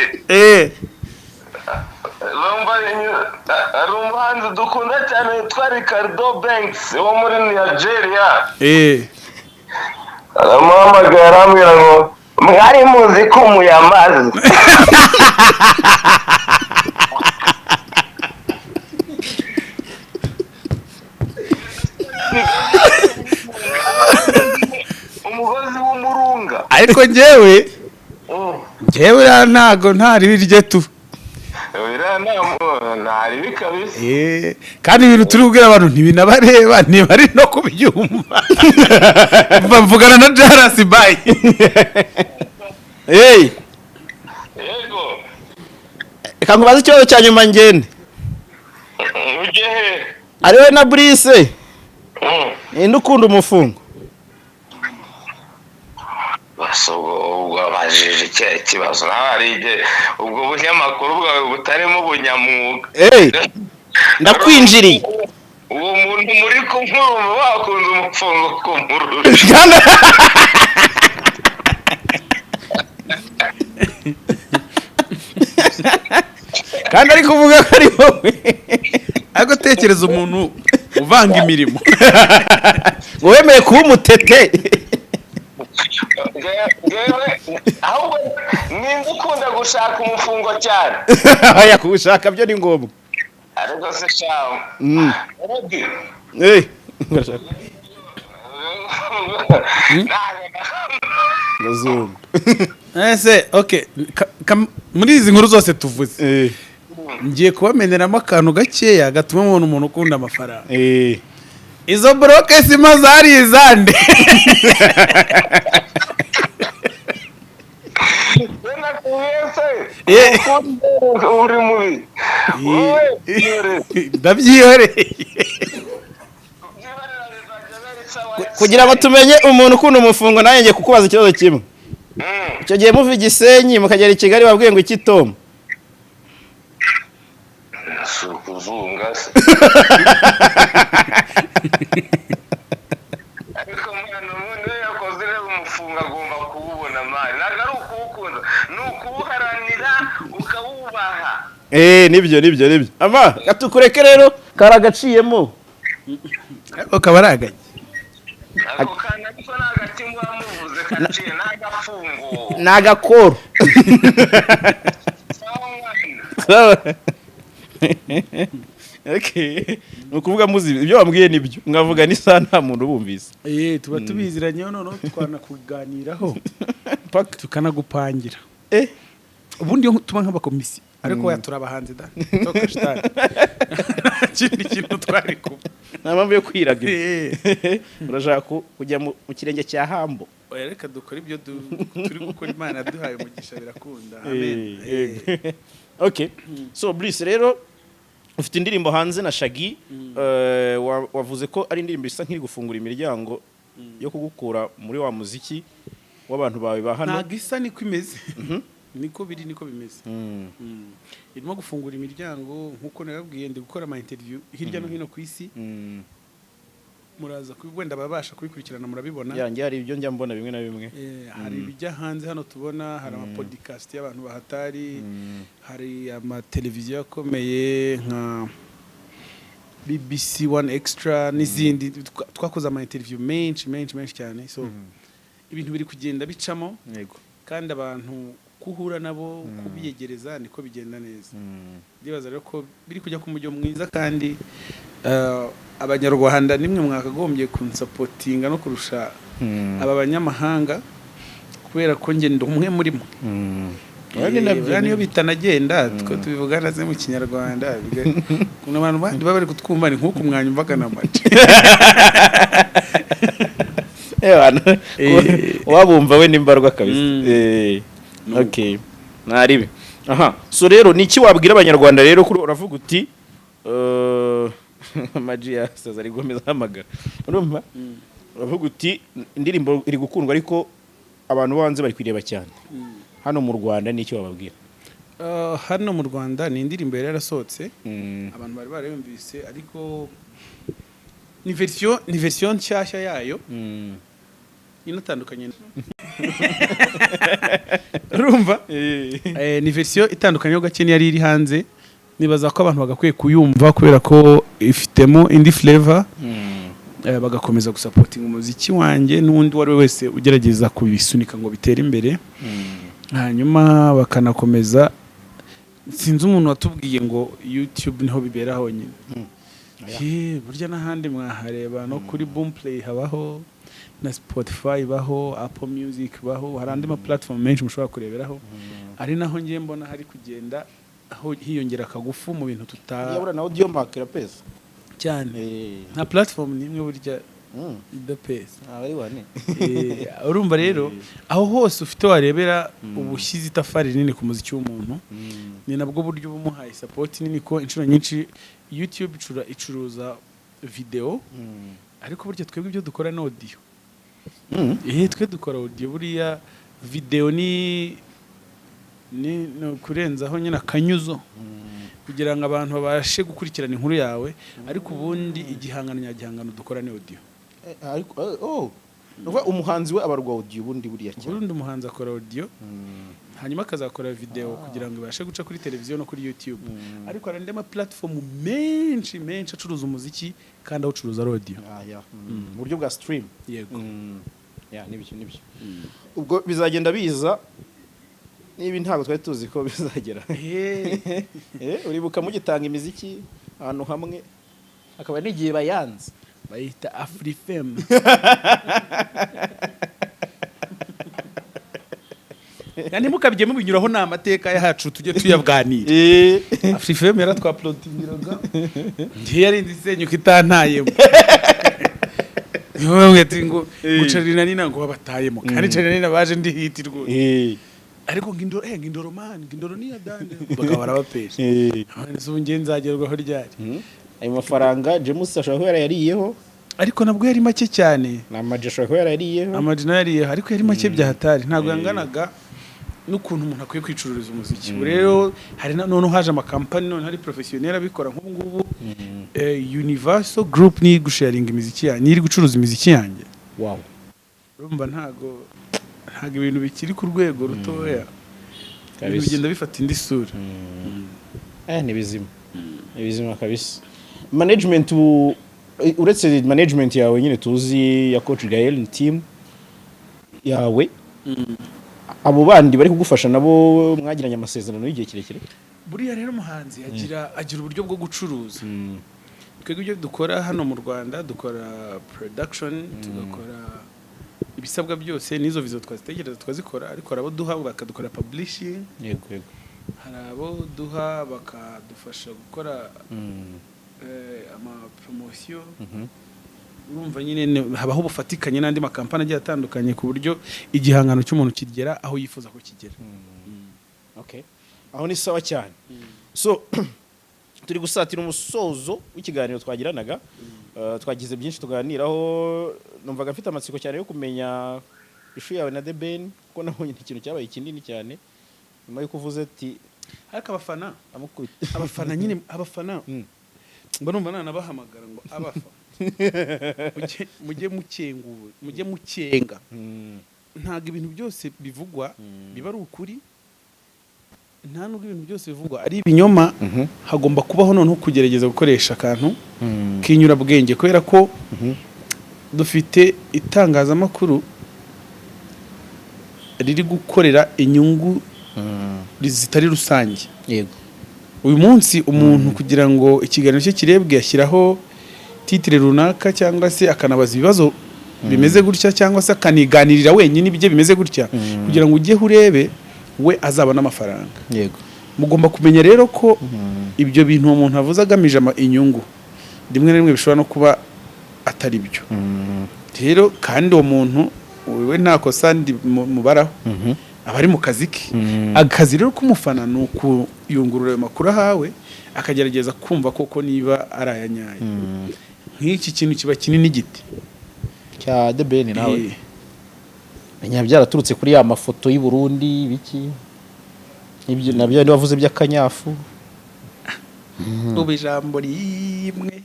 S4: ari umuhanzi dukunda cyane witwa Ricardo Banks wo muri Nigeria aramuhamagaye arambwira ngo mwari muzi ko muyamaze umugozi w'umurunga
S2: ariko njyewe ntago ntari birye tu
S4: ntari bikabise
S2: kandi ibintu turi kubwira abantu ntibinabareba ntibari no kubyumva mvugana na JALAS bye
S4: yego
S3: reka nkubaze ikibazo cya nyuma ngende
S4: ugehe
S3: ariwe na Brice ninde ukunda umufungo
S4: ubwo abajije ikibazo nawe ari ubwo bunyamakuru bwawe butarimo ubunyamwuga
S3: ndakwinjiriye
S4: uwo muntu muri kumwumva wakunze umufungo kumurusha
S3: kandi ari kuvuga ko ari wowe
S2: ariko tekereza umuntu uvanga imirimo
S3: ngo wemeye kuba umutete
S4: ahubwo nimba ukunda gushaka umufungo cyane
S3: aya kugushaka byo ni ngombwa
S4: ariko se shawo
S3: ngashaka ngazungu
S2: ese okay muri izi nkuru zose tuvuze ngiye kubameneramo akantu gakeya gatuma umuntu ukunda amafaranga izo broke sima zari izande
S4: uri mubi
S2: ndabyihoreye
S3: kugira ngo tumenye umuntu ukunda umufungo nawe ngiye kukubaza ikibazo kimwe icyo gihe muva Gisenyi mukagera i Kigali wabwiye ngo iki Tom
S4: kuzunga se ariko mwana umuntu yakoze umufunga agomba kuwubona mari ntabwo ari ukuwukunda ni ukuwuharanira ukawubaha
S3: nibyo ama gatukureke rero karagaciyemo
S2: ukaba araganye
S4: ako kana ariko n'agatimba wamuvuze kaciye n'agafungo
S3: n'agakoro okay nukuvuga muzi ibyo wambwiye nibyo mwavuga ni sana nta muntu bumvise
S2: tuba tubiziranyeho noneho twanakuganiraho tukanagupangira ubundi tuba nk'abakomisi ariko yatura abahanzi da toka shitani kindi kintu twari kuba
S3: nta mpamvu yo kwiraga urashaka kujya mu kirenge cya hambo
S2: reka dukora ibyo turi gukora Imana yaduhaye umugisha birakunda amen
S3: okay so Brice rero ufite indirimbo hanze na Shaggy wavuze ko ari indirimbo isa nk'iri gufungura imiryango yo kugukura muri wa muziki w'abantu bawe ba hano
S2: ntabwo isa niko imeze niko biri niko bimeze irimo gufungura imiryango nkuko nababwiye ndi gukora ama interview hirya no hino ku isi muraza kubwenda babasha kubikurikirana murabibona
S3: yanjye hari ibyo njya mbona bimwe na bimwe
S2: hari bijya hanze hano tubona hari ama podcast y'abantu bahatari hari ama televiziyo akomeye nka BBC One Extra n'izindi twakoze ama interview menshi cyane so ibintu biri kugenda bicamo
S3: yego
S2: kandi abantu kuhura nabo kubiyegereza niko bigenda neza ndibaza rero ko biri kujya ku mujyo mwiza kandi abanyarwanda nimwe mwakagombye kunsapotinga no kurusha aba banyamahanga kubera ko nge ndi umwe muri mo niyo bitanagenda two tubivugana ze mu kinyarwanda kuna abantu bandi bari kutwumva ni nkuko mwanyumvaga na mace
S3: wabumva we nimbarwa kabisa okay naribe aha so rero niki wabwira abanyarwanda rero kuri uravuga uti Magia Sazari Gomez hamagara urumva uravuga uti indirimbo iri gukundwa ariko abantu banze bari kwireba cyane hano mu Rwanda niki wababwira
S2: hano mu Rwanda ni indirimbo yarasohotse abantu bari barayumvise ariko ni version nshyashya yayo inatandukanye urumva ni version itandukanye gake yari iri hanze nibaza ko abantu bagakwiye kuyumva kubera ko ifitemo indi flavor bagakomeza gusapotinga umuziki wanjye n'undi wari wese ugerageza kubisunika ngo bitere imbere hanyuma bakanakomeza sinzi umuntu watubwiye ngo YouTube niho bibera honyine burya n'ahandi mwahareba no kuri Boomplay habaho na Spotify baho Apple Music baho hari andi ma platform menshi mushobora kureberaho ari naho ngiye mbona hari kugenda aho hiyongera akagufu mu bintu
S3: yabura na audio mark ya pesa
S2: cyane nta platform nimwe burya the pesa
S3: ari wane
S2: urumva rero aho hose ufite warebera ubushyize itafari rinini ku muziki w'umuntu ni nabwo buryo bumuhaye support nini ko inshuro nyinshi YouTube icuruza video ariko burya twebwe ibyo dukora ni audio twe dukora audio buriya video ni kurenzaho nyine akanyuzo kugira ngo abantu babashe gukurikirana inkuru yawe ariko ubundi igihangano nyagihangano dukora ni audio
S3: ariko umuhanzi we abarwa audio bundi buriya cyane
S2: burundi umuhanzi akora audio hanyuma akazakora video kugira ngo ibashe guca kuri televiziyo no kuri YouTube ariko hari ndema platform menshi acuruza umuziki kandi awucuruza audio
S3: mu buryo bwa stream
S2: yego
S3: ya nibyo ubwo bizagenda biza niba ntabwo twari tuzi ko bizagera uribuka mugitanga imiziki ahantu hamwe akaba n'igihe bayanze
S2: bayita Afrifem. Yani mukabye mubinyuraho na amateka yacu tujye tuyabwanira. Afrifem yaratwaplotiraga. Ngiye yari ndisenyuka itantayemo. Niwe ati ngo gucarina nina ngo babatayemo kandi carina nina baje ndi hiti rwose. Ariko ngindoro man ngindoro ni yadande bagabara bapesha. Nzo ngenzagerwaho ryari.
S3: Ayo mafaranga James ashobora yariyeho
S2: ariko nabwo yari make cyane.
S3: N'amaji ashobora yariyeho.
S2: Amaji yariyeho ariko yari make byahatari ntabwo yanganaga n'ukuntu umuntu akwiye kwicururiza umuziki. Rero hari none haje amakampani none hari professionnel abikora nk'ubu ngubu Universal Group ni gusharinga imiziki yanjye iri gucuruza imiziki yanjye.
S3: Wow.
S2: Urumva ntago ibintu bikiri ku rwego rutoya. Bigenda bifata indi sura.
S3: Ni bizima kabisa. Management uretse management yawe nyine tuzi ya coach Gael team yawe abo bandi bari kugufasha nabo mwagiranye amasezerano y'igihe kirekire.
S2: Buriya rero umuhanzi agira uburyo bwo gucuruza. Twebwe ibyo dukora hano mu Rwanda dukora production tugakora ibisabwa byose nizo vizo twazitegereza twazikora ariko arabo duha bakadukora publishing.
S3: Yego
S2: hari abo duha bakadufasha gukora ama promotion. Urumva nyine habaho ubufatikanye n'andi makampani agiye atandukanye ku buryo igihangano cy'umuntu kigera aho yifuza ko kigera.
S3: Okay. Aho ni sawa cyane. So turi gusatira umusozo w'ikiganiro twagiranaga. Twagize byinshi tuganiraho numvaga mfite amatsiko cyane yo kumenya ishu yawe na The Ben ko nabonye ikintu cyabaye kinini cyane. Nyuma yo kuvuze ati
S2: ariko abafana nyine abafana mbona umwana bahamagara ngo abafa mujye mukenga ntago ibintu byose bivugwa biba ari ukuri nta nubwo ibintu byose bivugwa ari ibinyoma. Hagomba kubaho noneho kugerageza gukoresha akantu kinyura bwenge kubera ko dufite itangazamakuru riri gukorera inyungu zitari rusange.
S3: Yego
S2: uyu munsi umuntu kugira ngo ikiganiro cye kirebwe yashyiraho titre runaka cyangwa se akanabaza ibibazo bimeze gutya cyangwa se akaniganirira wenyine ibyo bimeze gutya kugira ngo ujye urebe we azabona amafaranga.
S3: Yego
S2: mugomba kumenya rero ko ibyo bintu umuntu avuze agamije inyungu rimwe na rimwe bishobora no kuba atari byo. Rero kandi uwo muntu wewe nta kosa ndi mubaraho abari mu kazi ke. Akazi rero kumufana ni ukuyungurura ayo makuru ahawe akagerageza kumva koko niba ari ayanyaye. Nk'iki kintu kiba kinini giti
S3: cya The Ben nawe nya byaraturutse kuri ya mafoto y'u Burundi biki ibyo nabyo bavuze by'akanyafu
S2: ubu ijambo rimwe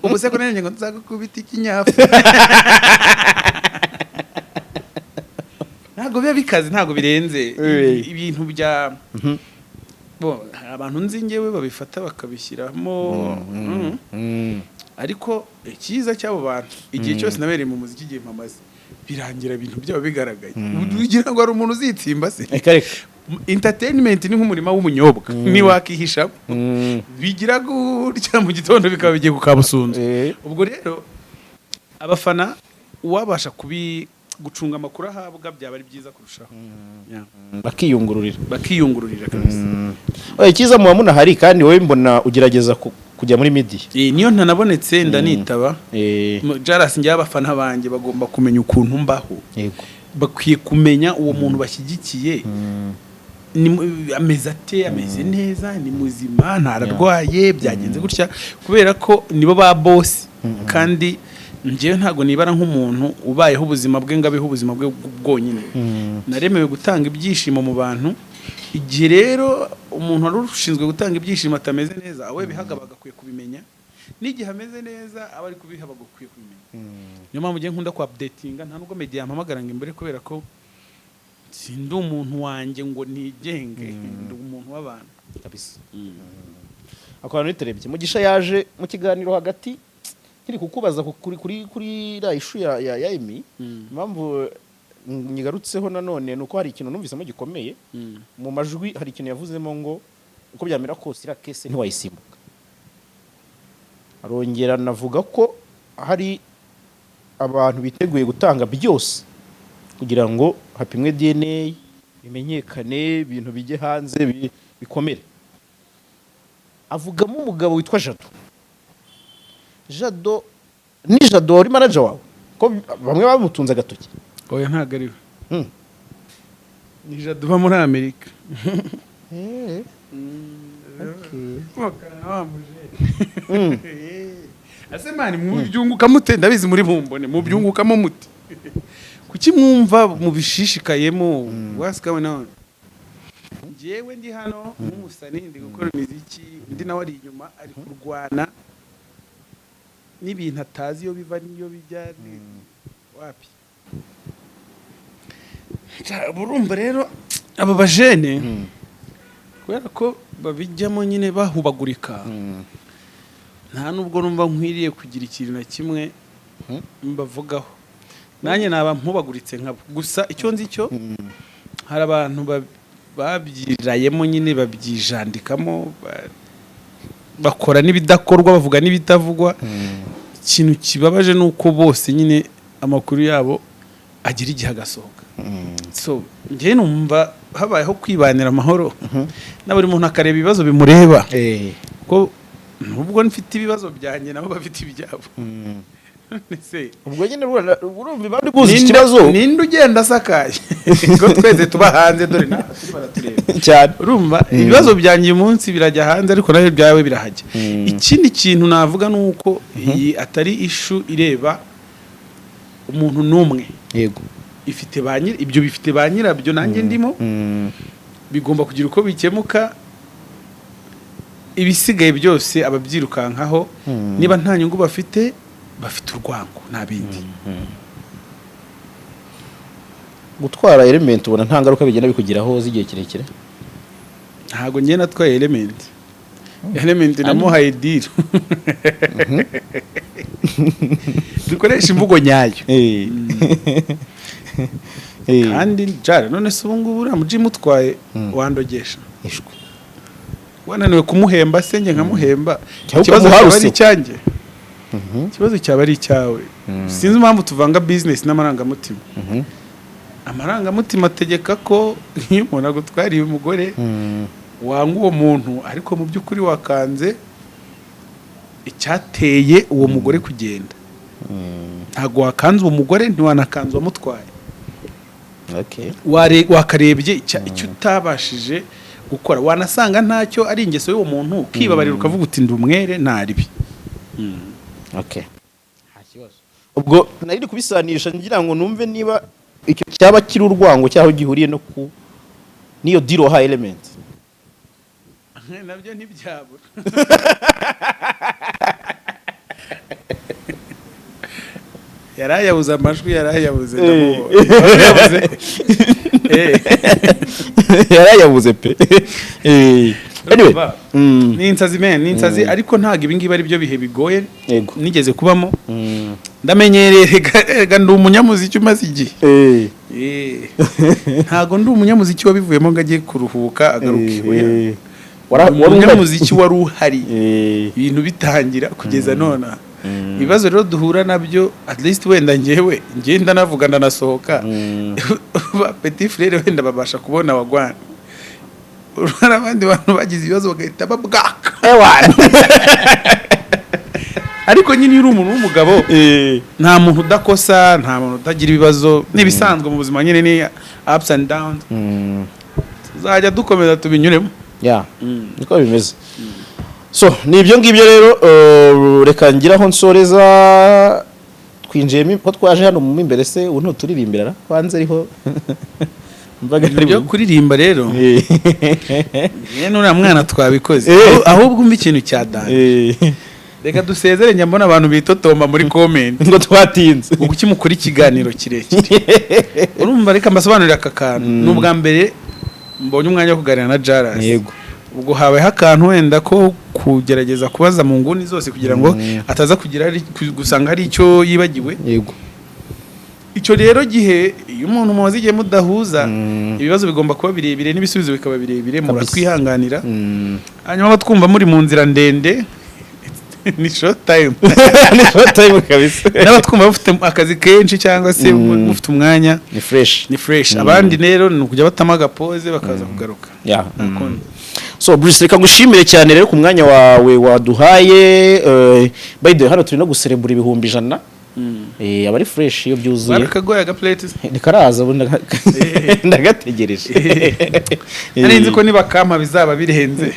S2: ubu se ko nene ngo nzagukubita ikinyafu ntago biba bikaze ntago birenze ibintu bya abantu nzi ngewe babifata bakabishyiramo ariko ikiza cy'abo bantu igihe cyose nabereye mu muziki igihe mpamaze birangira ibintu byabo bigaragaye. Ugira ngo ari umuntu uzitsimba se entertainment ni nk'umurima w'umunyobwa ni wakihishamo bigira gutya mu gitondo bikaba bigiye kukabusunzu. Ubwo rero abafana uwabasha gucunga amakuru ahabwa byaba ari byiza kurushaho bakiyungururira kabisa.
S3: Ikiza muba munahari kandi wowe mbona ugerageza kujya muri media.
S2: Niyo ntanabonetse ndanitaba. JALAS njye abafana banjye bagomba kumenya ukuntu mbaho. Bakwiye kumenya uwo muntu bashyigikiye ameze ate ameze neza ni muzima ntararwaye byagenze gutya kubera ko nibo ba boss kandi njyewe ntago nibara nk'umuntu ubayeho ubuzima bwe ngabeho ubuzima bwe bwonyine. Naremewe gutanga ibyishimo mu bantu. Igihe rero umuntu wari ushinzwe gutanga ibyishimo atameze neza awe bihaga bagakwiye kubimenya n'igihe ameze neza abari kubiha bagakwiye kubimenya. Niyo mpamvu ngiye nkunda ku updatinga nta nubwo media yampamagara ngo imbere kubera ko sindi umuntu wanjye ngo nigenge ndi umuntu w'abantu kabisa.
S3: Akora n'iterebye Mugisha yaje mu kiganiro hagati kiri kukubaza kuri la issue ya EMMY impamvu nyigarutseho nanone nuko hari ikintu numvisemo gikomeye mu majwi hari ikintu yavuzemo ngo uko byamera kose ira kese ntiwayisimbuka arongera navuga ko hari abantu biteguye gutanga byose kugira ngo hapimwe DNA bimenyekane ibintu bijye hanze bikomere avugamo umugabo witwa Jado ni Jado wari manager wawe ko bamwe bamutunze agatoki
S2: oya ntago ari we ni Jado uba muri Amerika ase mani mubyunguka mute ndabizi muri bumbone mubyungukamo muti kuki mwumva mubishishikayemo wasikawe none jewe ndi hano nk'umusani ndi gukora imiziki ndi nawe ari inyuma ari kurwana n'ibintu atazi iyo biva n'iyo bijya wapi burumva rero aba bajene kubera ko babijyamo nyine bahubagurika nta nubwo numva nkwiriye kugira ikintu na kimwe mbavugaho nanjye naba mpubaguritse nkabo gusa icyo nzi cyo hari abantu babyirayemo nyine babyijandikamo bakora n'ibidakorwa bavuga n'ibitavugwa ikintu kibabaje nuko bose nyine amakuru yabo agira igihe agasohoka so njye numva habayeho kwibanira amahoro na buri muntu akareba ibibazo bimureba ko nubwo nfite ibibazo byanjye nabo bafite ibyabo
S3: ubwo nyine urumva ibandi kuzi ikibazo
S2: ninde ugenda asakaye ko twese tuba hanze dore na baratureba
S3: cyane
S2: urumva ibibazo byanjye umunsi birajya hanze ariko nayo byawe birahajya ikindi kintu navuga nuko iyi atari issue ireba umuntu numwe
S3: yego
S2: ifite ibyo bifite ba nyirabyo nanjye ndimo bigomba kugira uko bikemuka ibisigaye byose ababyirukankaho niba nta nyungu bafite urwango nta bindi
S3: gutwara element ubona nta ngaruka bigenda bikugiraho z'igihe kirekire
S2: ntago njye natwaye element namuhaye deal dukoresha imvugo nyayo kandi jara none se ubu ngubu uriya mutwaye wandogesha wananiwe kumuhemba se njye nkamuhemba ikibazo cyaba ari icyanjye ikibazo cyaba ari icyawe sinzi impamvu tuvanga business n'amarangamutima amarangamutima ategeka ko nk'iyo umuntu agutwariye umugore wanga uwo muntu ariko mu by'ukuri wakanze icyateye uwo mugore kugenda ntabwo wakanze uwo mugore ntiwanakanze uwamutwaye wakarebye icyo utabashije gukora wanasanga ntacyo ari ingeso y'uwo muntu ukibabarira ukavuga uti ndi umwere ntaribi
S3: ubwo nari kubisanisha ngira ngo numve niba icyo cyaba kiri urwango cyaho gihuriye no ku niyo deal wa element
S2: nabyo ntibyabura yarayabuze amajwi yarayabuze
S3: yarayabuze pe
S2: ni insazi ariko ntago ibi ngibi ari byo bihe bigoye nigeze kubamo ndamenyereye rega ndi umunyamuziki umaze igihe ntago ndi umunyamuziki wabivuyemo ngo agiye kuruhuka agaruka umunyamuziki wari uhari ibintu bitangira kugeza none ibibazo rero duhura nabyo at least wenda njyewe ngenda navuga ndanasohoka ba petit frère wenda babasha kubona wagwana abandi bantu bagize ibibazo bagahita babwaka ariko nyine uri umuntu w'umugabo nta muntu udakosa nta muntu utagira ibibazo nibisanzwe mu buzima nyine ni ups and downs tuzajya dukomeza tubinyuremo
S3: niko bimeze so ni ibyo ngibyo rero reka ngiraho nsoreza twinjiyemo ko twaje hano mu imbere se ubu ntuturirimbira hanze ariho
S2: byo kuririmba rero nuriya mwana twabikoze ahubwo umva ikintu cya dani reka dusezere nyambona abantu bitotomba muri comment
S3: ngo twatinze
S2: uko ukimukora ikiganiro kirekire urumva reka mbasobanurira aka kantu n'ubwa mbere mbonye umwanya wo kuganira na JALAS ubwo habayeho akantu wenda ko kugerageza kubaza mu nguni zose kugira ngo ataza kugira gusanga hari icyo yibagiwe.
S3: Yego.
S2: Icyo rero gihe iyo umuntu mumaze igihe mudahuza ibibazo bigomba kuba birebire n'ibisubizo bikaba birebire muratwihanganira. Hanyuma batwumva muri mu nzira ndende ni short time.
S3: Ni short time kabisa.
S2: N'abatwumva bafite akazi kenshi cyangwa se mufite umwanya ni fresh. Abandi rero ni ukujya batamaga pause bakaza kugaruka.
S3: So Bruce, reka ngushimire cyane rero ku mwanya wawe waduhaye. By the way, hano turi no guserebura 100,000. Abari fresh iyo byuzuye.
S2: Barakagoya ga plate.
S3: Nikaraza ndagategereje.
S2: Narinzi ko niba kama bizaba birenze.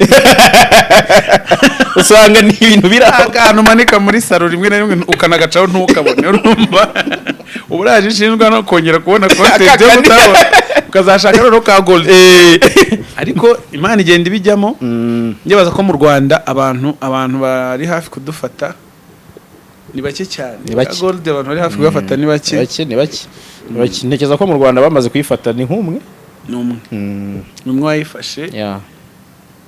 S3: Usanga ni ibintu
S2: ahantu manika muri saro rimwe na rimwe ukanagacaho ntukabone urumva. Uburaje ishinzwe no kongera kubona content yo mutabona. Ukazashaka rero ka gold. Ariko Imana igenda ibijyamo. Nyebaza ko mu Rwanda abantu bari hafi kudufata ni bake cyane. Gold abantu bari hafi kubafata ni bake.
S3: Ni bake. Ntekereza ko mu Rwanda bamaze kuyifata ni nk'umwe.
S2: Numwe wayifashe.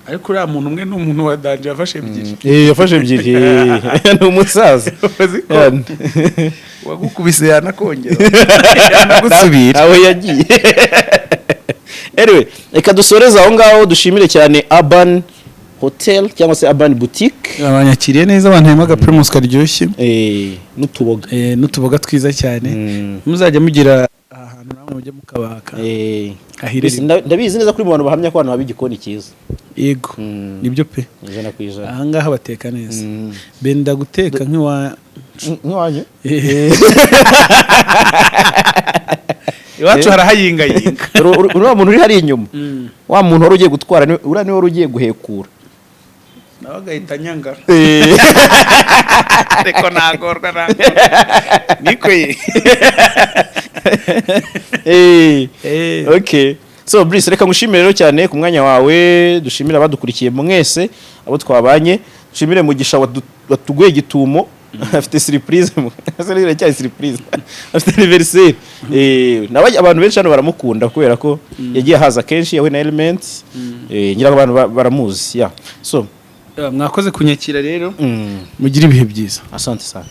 S2: Ariko uriya muntu umwe n'umuntu wa danje yafashe ebyiri.
S3: Yafashe ebyiri. Ni umusaza.
S2: Wagukubise yanakongera. Yanagusubira.
S3: Aho yagiye. Anyway, reka dusoreze aho ngaho dushimire cyane Urban Hotel cyangwa se Urban Boutique.
S2: Abanyakiriye neza abantu hemaga primus karyoshye. N'utuboga twiza cyane. Muzajya mugira ahantu namwe mujye mukabaka.
S3: Ndabizi neza kuri mu bantu bahamya ko abantu babigikoni cyiza.
S2: Yego. Nibyo pe. Aha ngaha bateka neza. Benda guteka
S3: nk'iwanyu.
S2: Iwacu harahayinga.
S3: Uriya muntu uri hari inyuma. Wa muntu wari ugiye gutwara uriya niwe wari ugiye guhekura.
S2: Nawe agahita nyanga. Ariko nagorwa. Nikoye.
S3: Okay. So Brice, reka ngushimire rero cyane ku mwanya wawe, dushimira abadukurikiye mwese abo twabanye, dushimire Mugisha watuguye gitumo. Afite surprise asarire cyane surprise afite anniversaire nabaje abantu benshi hano baramukunda kubera ko yagiye haza kenshi yawe na Elements ngira abantu baramuzi so
S2: mwakoze kunyakira rero mugira ibihe byiza
S3: asante sana.